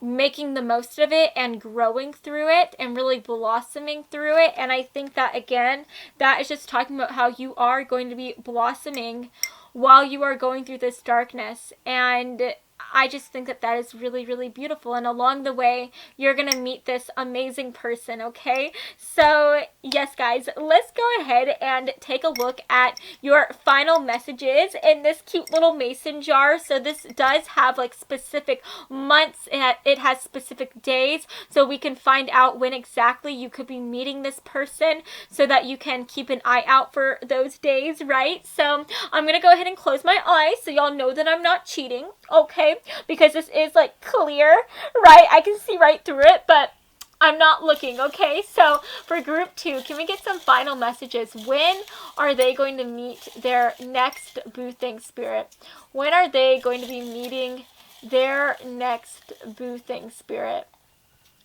making the most of it and growing through it and really blossoming through it. And I think that again, that is just talking about how you are going to be blossoming while you are going through this darkness. And I just think that that is really, really beautiful. And along the way, you're going to meet this amazing person, okay? So, yes, guys, let's go ahead and take a look at your final messages in this cute little mason jar. So this does have like specific months. It has specific days, so we can find out when exactly you could be meeting this person so that you can keep an eye out for those days, right? So I'm going to go ahead and close my eyes so y'all know that I'm not cheating, okay? Because this is like clear, right? I can see right through it, but I'm not looking, okay? So for group 2, can we get some final messages? When are they going to meet their next boo thing spirit? When are they going to be meeting their next boo thing spirit?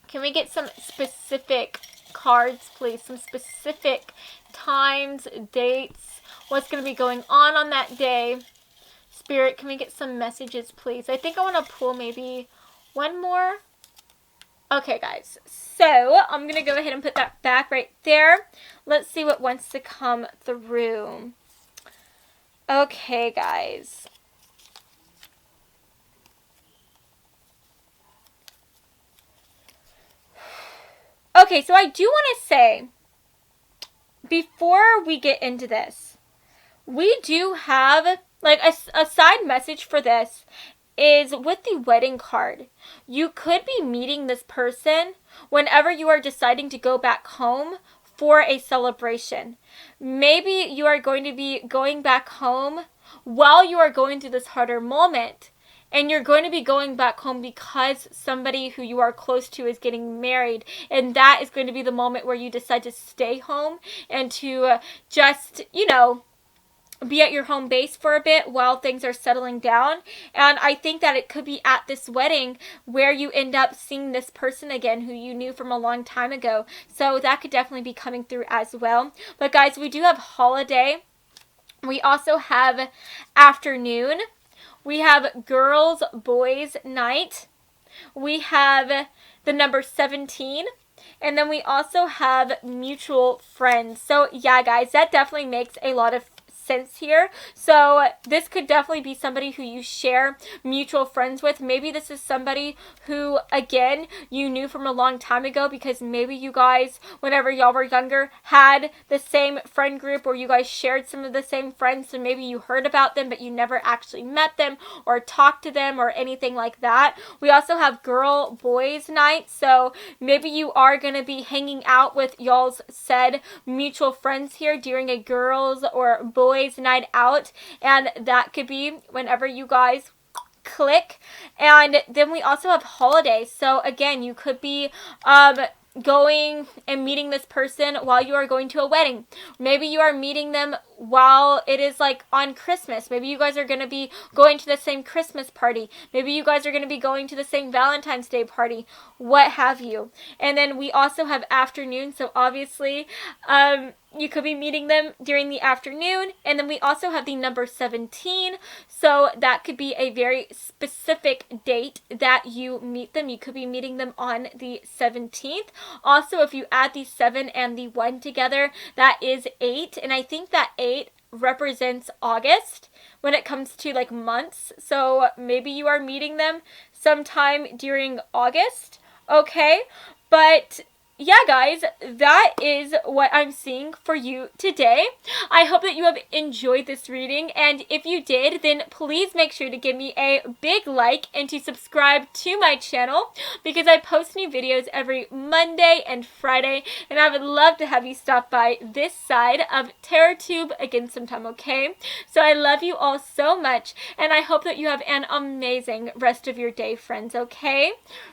Can we get some specific cards, please? Some specific times, dates, what's going to be going on that day? Spirit, can we get some messages, please? I think I want to pull maybe one more. Okay, guys. So, I'm going to go ahead and put that back right there. Let's see what wants to come through. Okay, guys. Okay, so I do want to say, before we get into this, we do have, like, a side message for this is with the wedding card. You could be meeting this person whenever you are deciding to go back home for a celebration. Maybe you are going to be going back home while you are going through this harder moment. And you're going to be going back home because somebody who you are close to is getting married. And that is going to be the moment where you decide to stay home and to just, be at your home base for a bit while things are settling down. And I think that it could be at this wedding where you end up seeing this person again who you knew from a long time ago. So that could definitely be coming through as well. But guys, we do have holiday. We also have afternoon. We have girls, boys night. We have the number 17. And then we also have mutual friends. So yeah, guys, that definitely makes a lot of sense here. So this could definitely be somebody who you share mutual friends with. Maybe this is somebody who, again, you knew from a long time ago because maybe you guys, whenever y'all were younger, had the same friend group or you guys shared some of the same friends. So maybe you heard about them, but you never actually met them or talked to them or anything like that. We also have girl boys night. So maybe you are going to be hanging out with y'all's said mutual friends here during a girls or boys night out, and that could be whenever you guys click. And then we also have holidays. So again, you could be going and meeting this person while you are going to a wedding. Maybe you are meeting them while it is like on Christmas. Maybe you guys are going to be going to the same Christmas party. Maybe you guys are going to be going to the same Valentine's Day party, what have you. And then we also have afternoon. So obviously, you could be meeting them during the afternoon. And then we also have the number 17. So that could be a very specific date that you meet them. You could be meeting them on the 17th. Also, if you add the 7 and the 1 together, that is 8. And I think that 8 represents August when it comes to like months. So maybe you are meeting them sometime during August. Okay. But yeah, guys, that is what I'm seeing for you today. I hope that you have enjoyed this reading, and if you did, then please make sure to give me a big like and to subscribe to my channel because I post new videos every Monday and Friday, and I would love to have you stop by this side of TarotTube again sometime, okay? So I love you all so much, and I hope that you have an amazing rest of your day, friends, okay?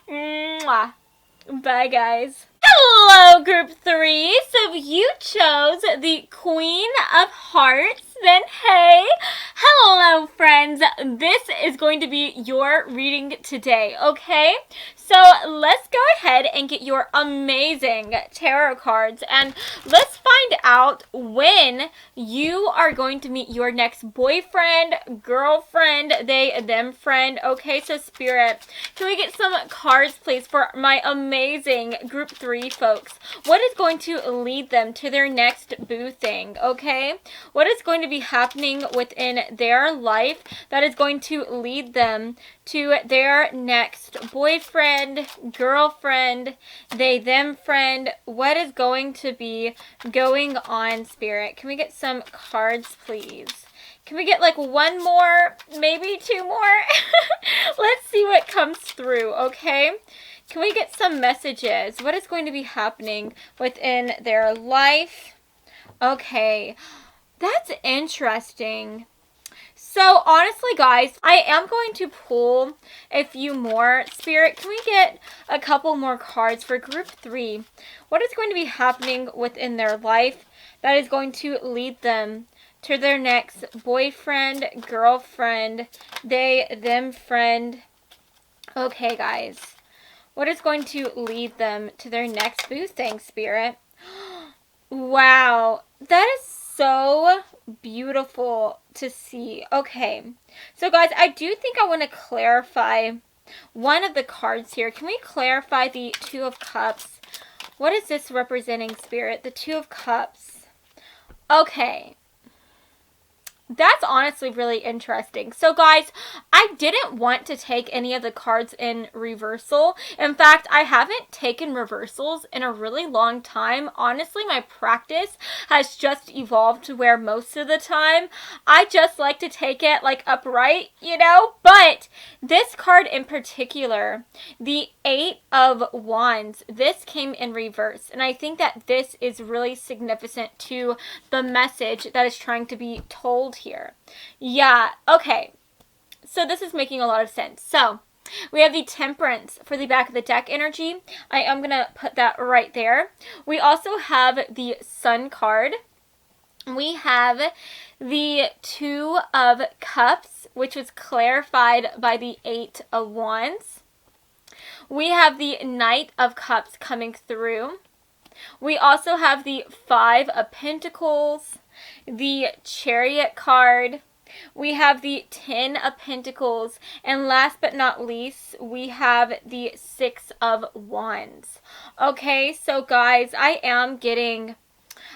Mwah. Bye, guys. Hello, group 3. So if you chose the Queen of Hearts, then hey, hello, friends. This is going to be your reading today, okay? So let's go ahead and get your amazing tarot cards, and let's find out when you are going to meet your next boyfriend, girlfriend, they, them friend. Okay, so Spirit, can we get some cards, please, for my amazing group 3 folks? What is going to lead them to their next boo thing, okay? What is going to be happening within their life that is going to lead them to their next boyfriend, girlfriend, they, them friend? What is going to be going on, Spirit? Can we get some cards, please? Can we get like one more, maybe 2 more? Let's see what comes through, okay? Can we get some messages? What is going to be happening within their life? Okay, that's interesting. So honestly, guys, I am going to pull a few more. Spirit, can we get a couple more cards for group 3? What is going to be happening within their life that is going to lead them to their next boyfriend, girlfriend, they, them friend? Okay, guys. What is going to lead them to their next boo thing, Spirit? Wow, that is so beautiful to see. Okay, so guys, I do think I want to clarify one of the cards here. Can we clarify the 2 of Cups? What is this representing, Spirit? The 2 of Cups. Okay. That's honestly really interesting. So guys, I didn't want to take any of the cards in reversal. In fact, I haven't taken reversals in a really long time. Honestly, my practice has just evolved to where most of the time I just like to take it like upright, you know? But this card in particular, the 8 of Wands, this came in reverse. And I think that this is really significant to the message that is trying to be told here. Yeah, okay. So this is making a lot of sense. So we have the Temperance for the back of the deck energy. I am going to put that right there. We also have the Sun card. We have the Two of Cups, which was clarified by the Eight of Wands. We have the Knight of Cups coming through. We also have the Five of Pentacles, the Chariot card. We have the Ten of Pentacles, and last but not least, we have the Six of Wands. Okay, so guys, I am getting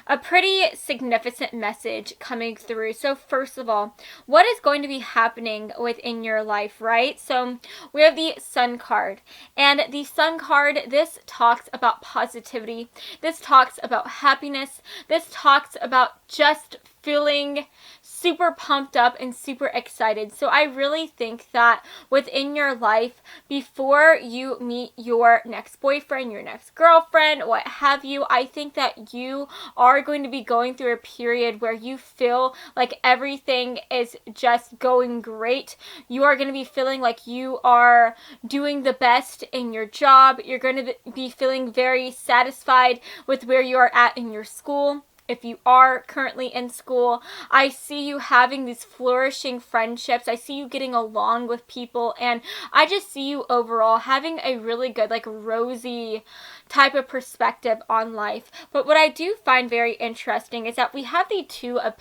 a pretty significant message coming through. So first of all, what is going to be happening within your life, right? So we have the Sun card, and the Sun card, this talks about positivity. This talks about happiness. This talks about just feeling super pumped up and super excited. So I really think that within your life, before you meet your next boyfriend, your next girlfriend, what have you, I think that you are going to be going through a period where you feel like everything is just going great. You are going to be feeling like you are doing the best in your job. You're going to be feeling very satisfied with where you are at in your school. If you are currently in school, I see you having these flourishing friendships. I see you getting along with people, and I just see you overall having a really good, like, rosy type of perspective on life. But what I do find very interesting is that we have the Two of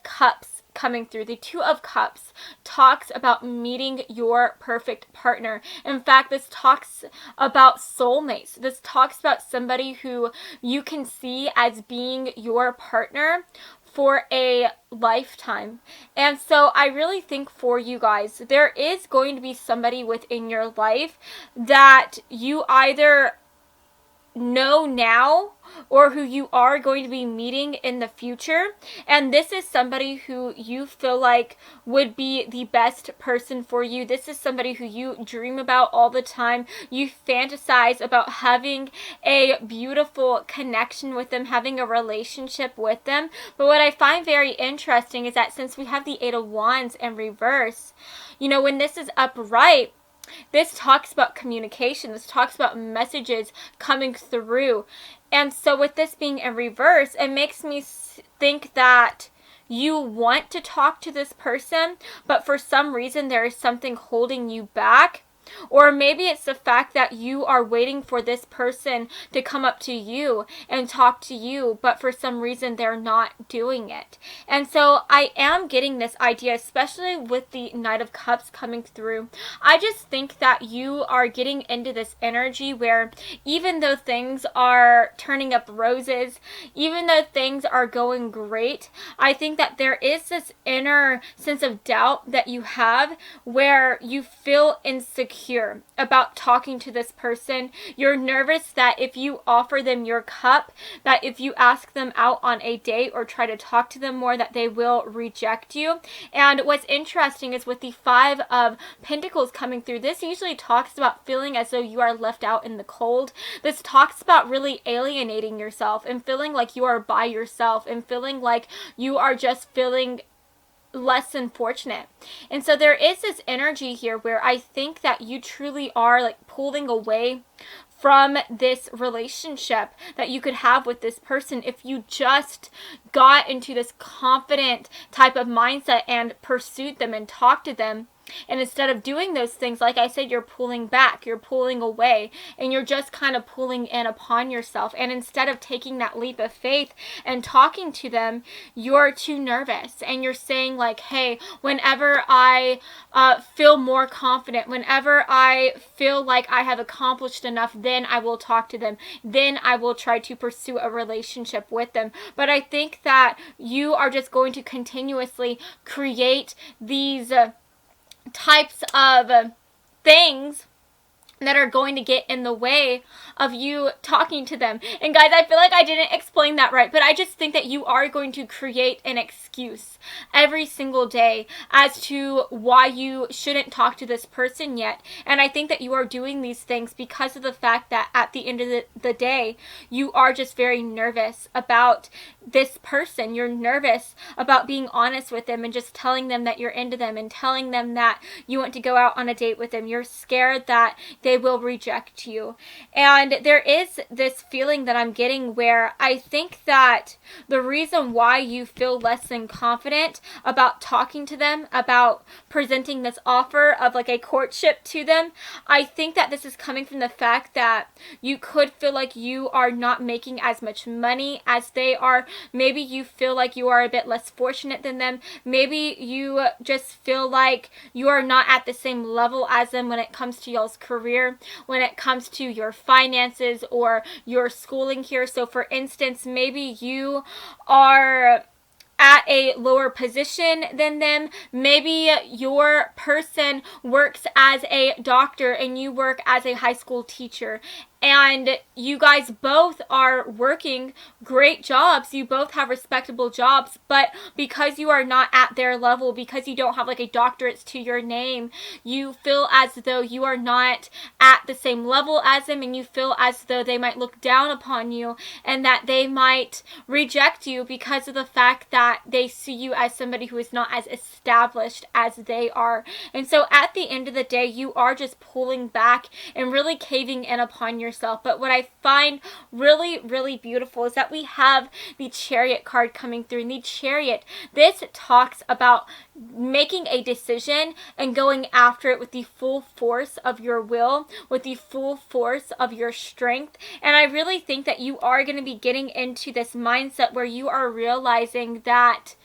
Cups coming through. The Two of Cups talks about meeting your perfect partner. In fact, this talks about soulmates. This talks about somebody who you can see as being your partner for a lifetime. And so I really think for you guys, there is going to be somebody within your life that you either know now or who you are going to be meeting in the future, and this is somebody who you feel like would be the best person for you. This is somebody who you dream about all the time. You fantasize about having a beautiful connection with them, having a relationship with them. But what I find very interesting is that since we have the Eight of Wands in reverse, you know, when this is upright, this talks about communication. This talks about messages coming through. And so with this being in reverse, it makes me think that you want to talk to this person, but for some reason there is something holding you back. Or maybe it's the fact that you are waiting for this person to come up to you and talk to you, but for some reason they're not doing it. And so I am getting this idea, especially with the Knight of Cups coming through. I just think that you are getting into this energy where even though things are turning up roses, even though things are going great, I think that there is this inner sense of doubt that you have where you feel insecure about talking to this person. You're nervous that if you offer them your cup, that if you ask them out on a date or try to talk to them more, that they will reject you. And what's interesting is with the Five of Pentacles coming through, this usually talks about feeling as though you are left out in the cold. This talks about really alienating yourself and feeling like you are by yourself and feeling like you are just feeling less than fortunate. And so there is this energy here where I think that you truly are like pulling away from this relationship that you could have with this person if you just got into this confident type of mindset and pursued them and talked to them. And instead of doing those things, like I said, you're pulling back, you're pulling away, and you're just kind of pulling in upon yourself. And instead of taking that leap of faith and talking to them, you're too nervous. And you're saying like, hey, whenever I feel more confident, whenever I feel like I have accomplished enough, then I will talk to them. Then I will try to pursue a relationship with them. But I think that you are just going to continuously create these types of things that are going to get in the way of you talking to them. And guys, I feel like I didn't explain that right, but I just think that you are going to create an excuse every single day as to why you shouldn't talk to this person yet. And I think that you are doing these things because of the fact that at the end of the day, you are just very nervous about this person. You're nervous about being honest with them and just telling them that you're into them and telling them that you want to go out on a date with them. You're scared that they will reject you. And there is this feeling that I'm getting where I think that the reason why you feel less than confident about talking to them, about presenting this offer of like a courtship to them, I think that this is coming from the fact that you could feel like you are not making as much money as they are. Maybe you feel like you are a bit less fortunate than them. Maybe you just feel like you are not at the same level as them when it comes to y'all's career, when it comes to your finances or your schooling here. So for instance, maybe you are at a lower position than them. Maybe your person works as a doctor and you work as a high school teacher, and you guys both are working great jobs. You both have respectable jobs, but because you are not at their level, because you don't have like a doctorate to your name, you feel as though you are not at the same level as them, and you feel as though they might look down upon you and that they might reject you because of the fact that they see you as somebody who is not as established as they are. And so at the end of the day, you are just pulling back and really caving in upon yourself. But what I find really, really beautiful is that we have the Chariot card coming through. And the Chariot, this talks about making a decision and going after it with the full force of your will, with the full force of your strength. And I really think that you are going to be getting into this mindset where you are realizing that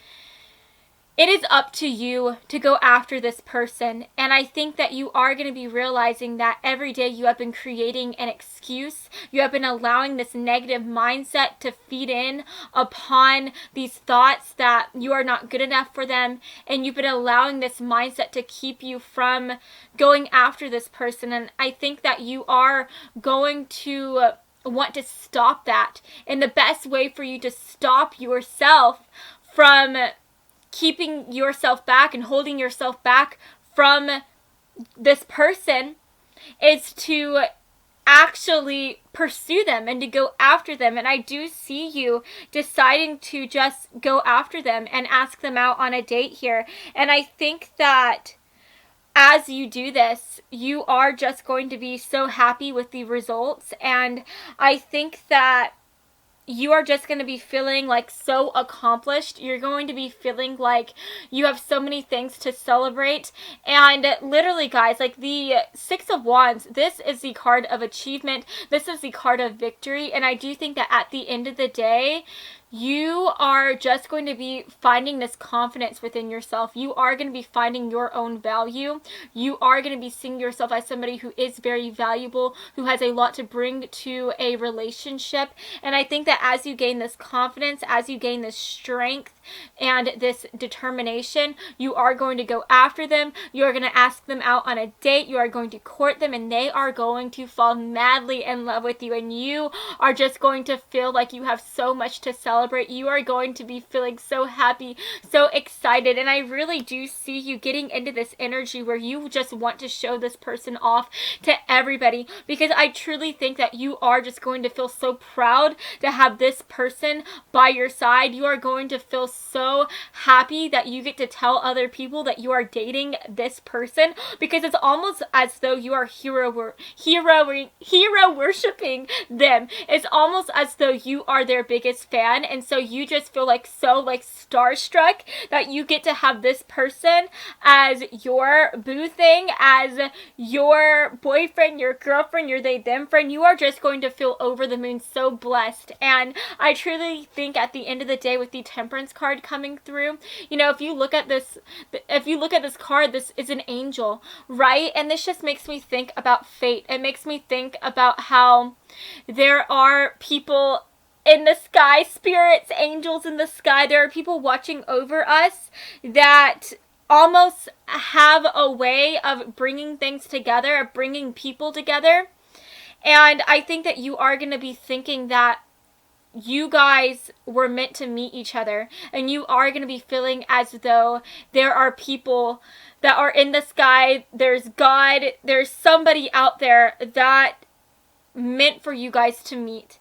it is up to you to go after this person. And I think that you are going to be realizing that every day you have been creating an excuse. You have been allowing this negative mindset to feed in upon these thoughts that you are not good enough for them. And you've been allowing this mindset to keep you from going after this person. And I think that you are going to want to stop that. And the best way for you to stop yourself from keeping yourself back and holding yourself back from this person is to actually pursue them and to go after them. And I do see you deciding to just go after them and ask them out on a date here. And I think that as you do this, you are just going to be so happy with the results. And I think that you are just going to be feeling like so accomplished. You're going to be feeling like you have so many things to celebrate. And literally, guys, like the Six of Wands, this is the card of achievement. This is the card of victory. And I do think that at the end of the day, you are just going to be finding this confidence within yourself. You are going to be finding your own value. You are going to be seeing yourself as somebody who is very valuable, who has a lot to bring to a relationship. And I think that as you gain this confidence, as you gain this strength and this determination, you are going to go after them. You are going to ask them out on a date. You are going to court them, and they are going to fall madly in love with you. And you are just going to feel like you have so much to celebrate. You are going to be feeling so happy, so excited. And I really do see you getting into this energy where you just want to show this person off to everybody, because I truly think that you are just going to feel so proud to have this person by your side. You are going to feel so happy that you get to tell other people that you are dating this person, because it's almost as though you are hero worshiping them. It's almost as though you are their biggest fan. And so you just feel like so like starstruck that you get to have this person as your boo thing, as your boyfriend, your girlfriend, your they them friend. You are just going to feel over the moon, so blessed. And I truly think at the end of the day, with the Temperance card coming through, you know, if you look at this card, this is an angel, right? And this just makes me think about fate. It makes me think about how there are people in the sky, spirits, angels in the sky. There are people watching over us that almost have a way of bringing things together, of bringing people together. And I think that you are going to be thinking that you guys were meant to meet each other, and you are going to be feeling as though there are people that are in the sky. There's God, there's somebody out there that meant for you guys to meet.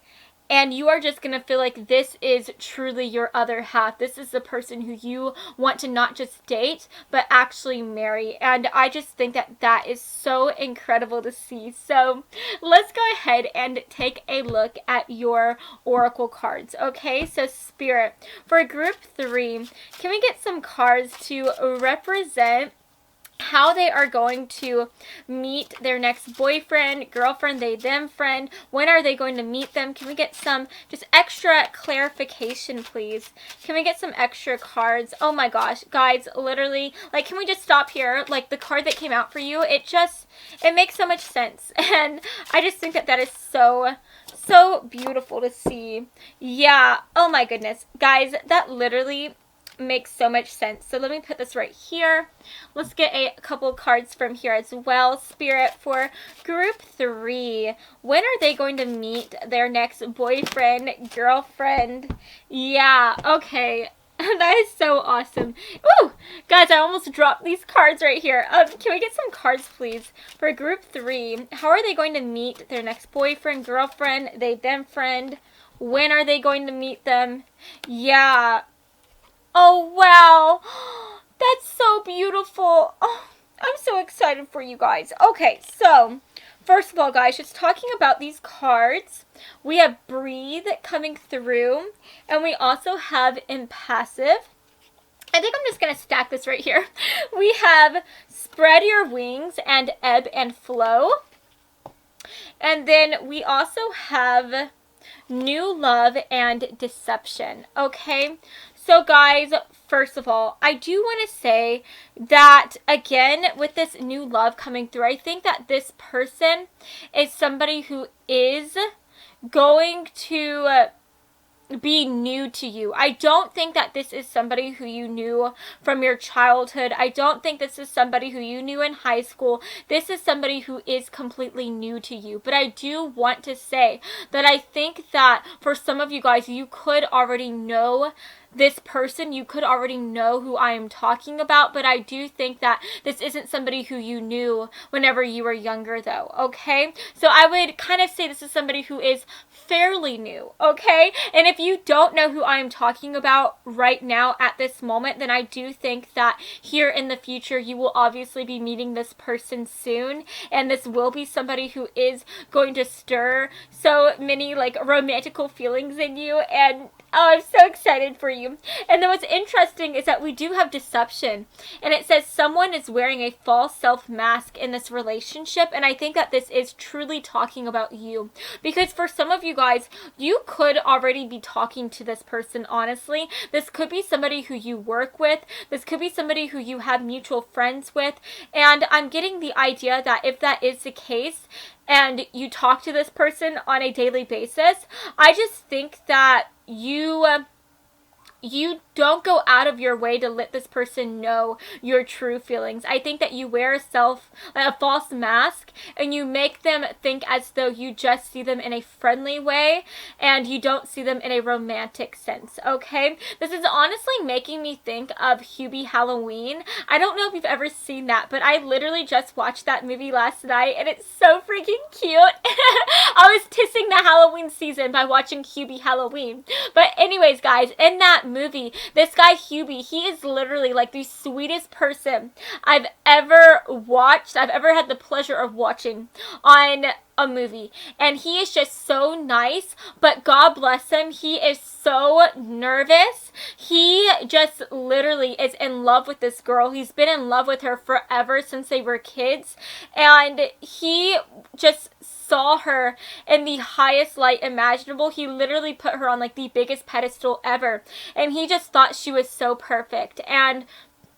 and you are just going to feel like this is truly your other half. This is the person who you want to not just date, but actually marry. And I just think that that is so incredible to see. So let's go ahead and take a look at your oracle cards. Okay, so Spirit, for group 3, can we get some cards to represent how they are going to meet their next boyfriend, girlfriend, they, them friend? When are they going to meet them? Can we get some just extra clarification, please? Can we get some extra cards? Oh my gosh, guys, literally, like, can we just stop here? Like, the card that came out for you, it makes so much sense. And I just think that that is so beautiful to see. Yeah, oh my goodness. Guys, that literally makes so much sense. So let me put this right here. Let's get a couple cards from here as well. Spirit, for group 3, when are they going to meet their next boyfriend, girlfriend? Yeah, okay. That is so awesome. Ooh, guys, I almost dropped these cards right here. Can we get some cards, please? For group 3, how are they going to meet their next boyfriend, girlfriend, they, them friend? When are they going to meet them? Yeah. Oh, wow. That's so beautiful. Oh, I'm so excited for you guys. Okay, so first of all, guys, just talking about these cards, we have Breathe coming through, and we also have Impassive. I think I'm just going to stack this right here. We have Spread Your Wings and Ebb and Flow. And then we also have New Love and Deception. Okay, so guys, first of all, I do want to say that, again, with this new love coming through, I think that this person is somebody who is going to be new to you. I don't think that this is somebody who you knew from your childhood. I don't think this is somebody who you knew in high school. This is somebody who is completely new to you. But I do want to say that I think that for some of you guys, you could already know this person. You could already know who I am talking about, but I do think that this isn't somebody who you knew whenever you were younger, though. Okay, so I would kind of say this is somebody who is fairly new. Okay, and if you don't know who I am talking about right now at this moment, then I do think that here in the future you will obviously be meeting this person soon, and this will be somebody who is going to stir so many like romantical feelings in you. And oh, I'm so excited for you. And then what's interesting is that we do have Deception. And it says someone is wearing a false self mask in this relationship. And I think that this is truly talking about you. Because for some of you guys, you could already be talking to this person, honestly. This could be somebody who you work with. This could be somebody who you have mutual friends with. And I'm getting the idea that if that is the case, and you talk to this person on a daily basis, I just think that you don't go out of your way to let this person know your true feelings. I think that you wear a false mask, and you make them think as though you just see them in a friendly way and you don't see them in a romantic sense. Okay, this is honestly making me think of Hubie Halloween. I don't know if you've ever seen that, but I literally just watched that movie last night, and it's so freaking cute. I was tissing the Halloween season by watching Hubie Halloween. But anyways, guys, in that movie, this guy Hubie, he is literally like the sweetest person I've ever watched. I've ever had the pleasure of watching on a movie, and he is just so nice. But God bless him, he is so nervous. He just literally is in love with this girl. He's been in love with her forever, since they were kids, and he just saw her in the highest light imaginable. He literally put her on like the biggest pedestal ever, and he just thought she was so perfect. And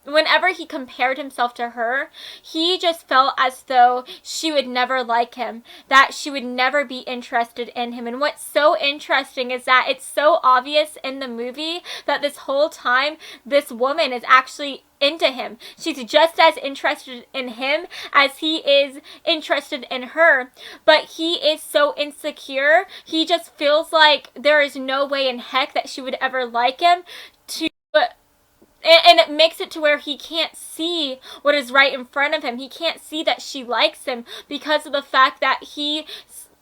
whenever he compared himself to her, he just felt as though she would never like him, that she would never be interested in him. And what's so interesting is that it's so obvious in the movie that this whole time this woman is actually into him. She's just as interested in him as he is interested in her, but he is so insecure. He just feels like there is no way in heck that she would ever like him. And it makes it to where he can't see what is right in front of him. He can't see that she likes him because of the fact that he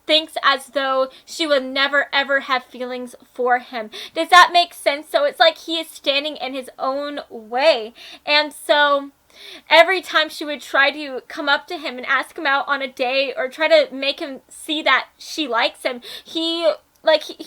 thinks as though she would never ever have feelings for him. Does that make sense? So it's like he is standing in his own way. And so every time she would try to come up to him and ask him out on a date or try to make him see that she likes him, he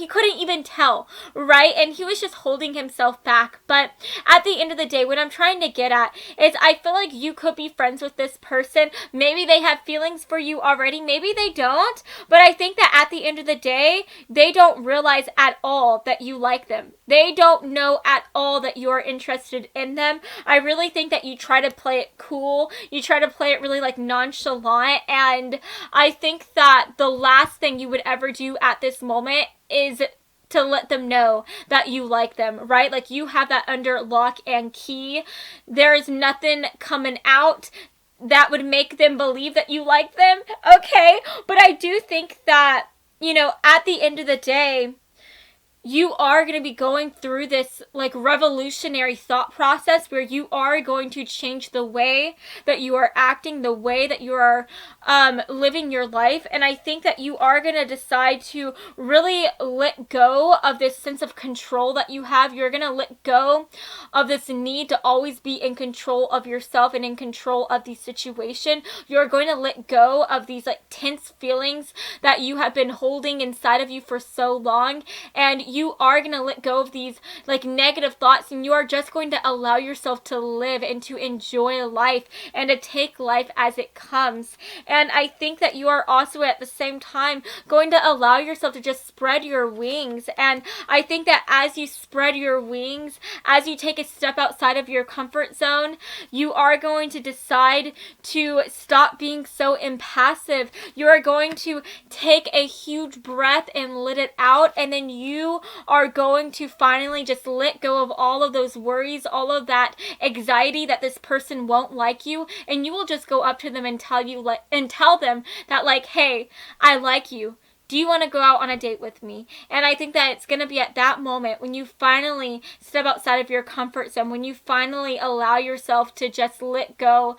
couldn't even tell, right? And he was just holding himself back. But at the end of the day, what I'm trying to get at is I feel like you could be friends with this person. Maybe they have feelings for you already. Maybe they don't. But I think that at the end of the day, they don't realize at all that you like them. They don't know at all that you're interested in them. I really think that you try to play it cool. You try to play it really like nonchalant. And I think that the last thing you would ever do at this moment is to let them know that you like them, right? Like you have that under lock and key. There is nothing coming out that would make them believe that you like them, okay? But I do think that, at the end of the day, you are going to be going through this like revolutionary thought process where you are going to change the way that you are acting, the way that you are living your life. And I think that you are going to decide to really let go of this sense of control that you have. You're going to let go of this need to always be in control of yourself and in control of the situation. You're going to let go of these like tense feelings that you have been holding inside of you for so long. And you are going to let go of these like negative thoughts, and you are just going to allow yourself to live and to enjoy life and to take life as it comes. And I think that you are also at the same time going to allow yourself to just spread your wings. And I think that as you spread your wings, as you take a step outside of your comfort zone, you are going to decide to stop being so impassive. You are going to take a huge breath and let it out, and then you are going to finally just let go of all of those worries, all of that anxiety that this person won't like you, and you will just go up to them and tell them that like, hey, I like you. Do you want to go out on a date with me? And I think that it's going to be at that moment when you finally step outside of your comfort zone, when you finally allow yourself to just let go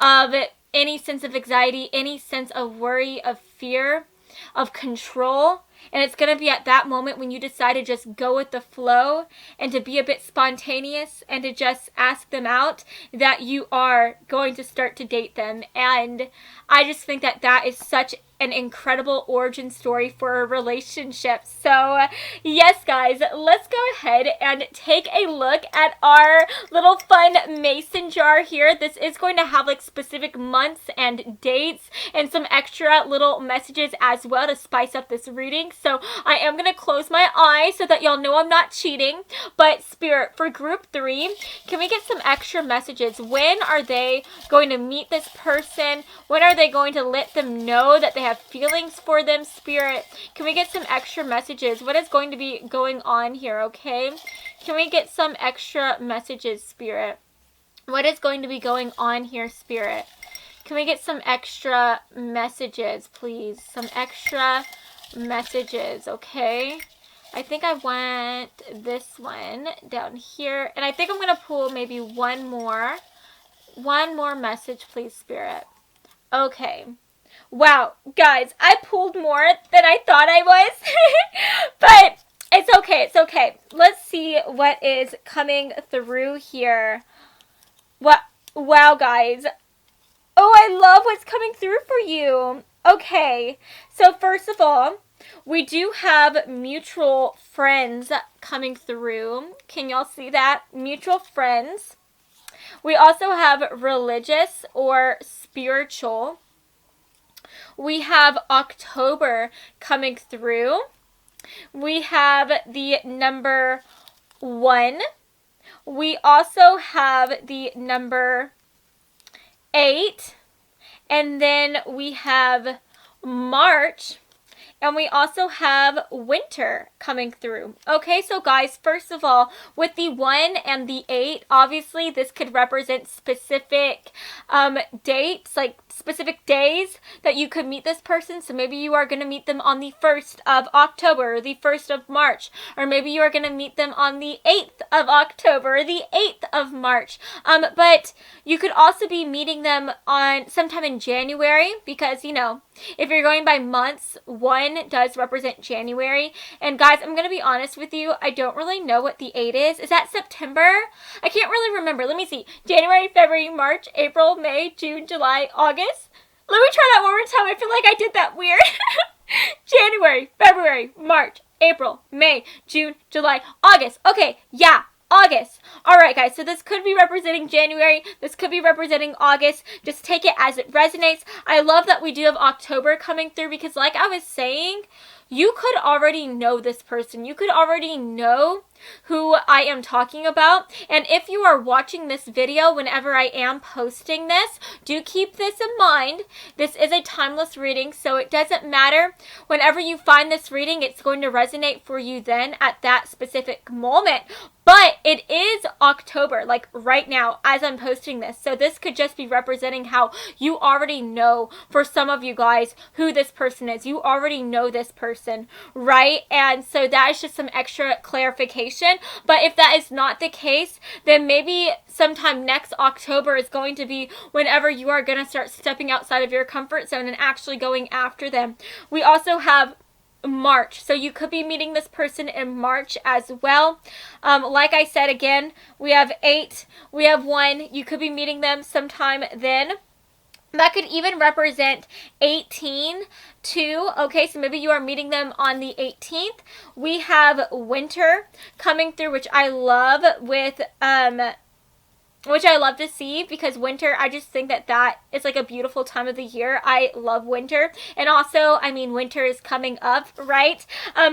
of any sense of anxiety, any sense of worry, of fear, of control. And it's going to be at that moment when you decide to just go with the flow and to be a bit spontaneous and to just ask them out that you are going to start to date them. And I just think that that is such an incredible origin story for a relationship. So yes, guys, let's go ahead and take a look at our little fun mason jar here. This is going to have like specific months and dates and some extra little messages as well to spice up this reading. So I am going to close my eyes so that y'all know I'm not cheating. But Spirit, for group 3, can we get some extra messages? When are they going to meet this person? When are they going to let them know that they have feelings for them? Spirit, can we get some extra messages? What is going to be going on here, okay? Can we get some extra messages, Spirit? What is going to be going on here, Spirit? Can we get some extra messages, please? Some extra messages, okay? I think I want this one down here. And I think I'm going to pull maybe one more message, please, Spirit. Okay. Wow, guys, I pulled more than I thought I was. But it's okay, it's okay. Let's see what is coming through here. Wow, guys. Oh, I love what's coming through for you. Okay, so first of all, we do have mutual friends coming through. Can y'all see that? Mutual friends. We also have religious or spiritual. We have October coming through. We have the number 1. We also have the number 8. And then we have March. And we also have winter coming through. Okay, so guys, first of all, with the 1 and the 8, obviously this could represent specific dates, like specific days that you could meet this person. So maybe you are going to meet them on the 1st of October, or the 1st of March, or maybe you are going to meet them on the 8th of October, or the 8th of March. But you could also be meeting them on sometime in January because, If you're going by months, 1 does represent January. And guys, I'm going to be honest with you, I don't really know what the 8 is. Is that September? I can't really remember. Let me see. January, February, March, April, May, June, July, August. Let me try that one more time. I feel like I did that weird. January, February, March, April, May, June, July, August. Okay, yeah. August. Alright guys, so this could be representing January, this could be representing August. Just take it as it resonates. I love that we do have October coming through because like I was saying, you could already know this person. You could already know who I am talking about. And if you are watching this video whenever I am posting this, do keep this in mind. This is a timeless reading, so it doesn't matter. Whenever you find this reading, it's going to resonate for you then at that specific moment. But it is October, like right now, as I'm posting this. So this could just be representing how you already know, for some of you guys, who this person is. You already know this person, right? And so that is just some extra clarification. But if that is not the case, then maybe sometime next October is going to be whenever you are going to start stepping outside of your comfort zone and actually going after them. We also have March, so you could be meeting this person in March as well. Like I said, again, we have 8, we have 1. You could be meeting them sometime then. That could even represent 18 too. Okay, so maybe you are meeting them on the 18th. We have winter coming through, which I love with which I love to see, because winter, I just think that that is like a beautiful time of the year. I love winter. And also, I mean, winter is coming up, right?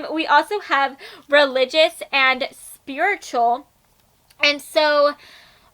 We also have religious and spiritual. And so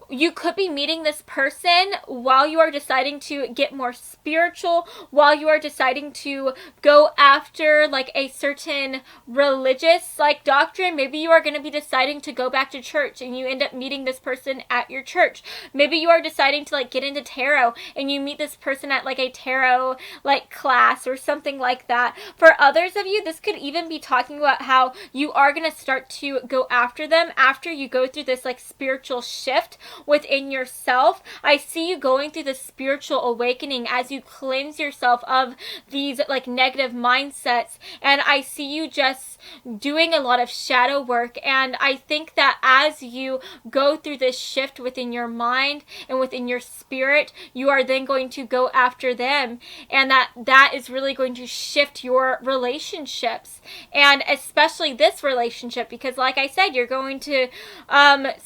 you could be meeting this person while you are deciding to get more spiritual, while you are deciding to go after like a certain religious like doctrine. Maybe you are going to be deciding to go back to church and you end up meeting this person at your church. Maybe you are deciding to like get into tarot and you meet this person at like a tarot like class or something like that. For others of you, this could even be talking about how you are going to start to go after them after you go through this like spiritual shift within yourself. I see you going through the spiritual awakening as you cleanse yourself of these like negative mindsets, and I see you just doing a lot of shadow work. And I think that as you go through this shift within your mind and within your spirit, you are then going to go after them, and that is really going to shift your relationships, and especially this relationship, because like I said, you're going to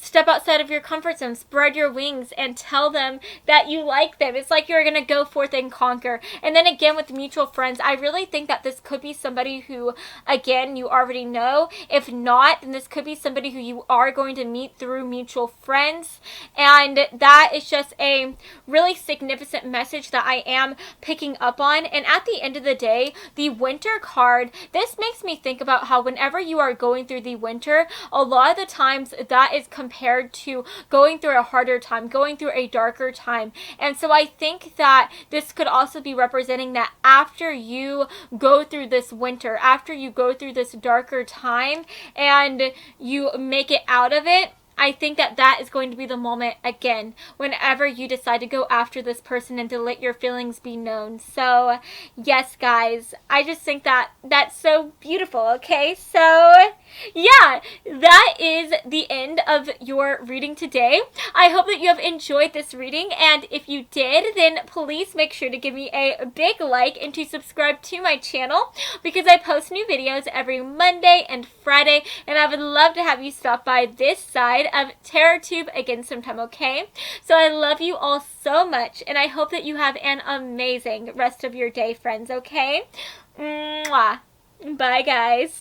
step outside of your comfort zone, spread your wings, and tell them that you like them. It's like you're going to go forth and conquer. And then again, with mutual friends, I really think that this could be somebody who, again, you already know. If not, then this could be somebody who you are going to meet through mutual friends. And that is just a really significant message that I am picking up on. And at the end of the day, the winter card, this makes me think about how whenever you are going through the winter, a lot of the times that is compared to going through a harder time, going through a darker time. And so I think that this could also be representing that after you go through this winter, after you go through this darker time and you make it out of it, I think that that is going to be the moment again whenever you decide to go after this person and to let your feelings be known. So yes, guys, I just think that that's so beautiful. Okay, so yeah, that is the end of your reading today. I hope that you have enjoyed this reading, and if you did, then please make sure to give me a big like and to subscribe to my channel, because I post new videos every Monday and Friday, and I would love to have you stop by this side of TarotTube again sometime, okay? So I love you all so much, and I hope that you have an amazing rest of your day, friends, okay? Mwah. Bye, guys.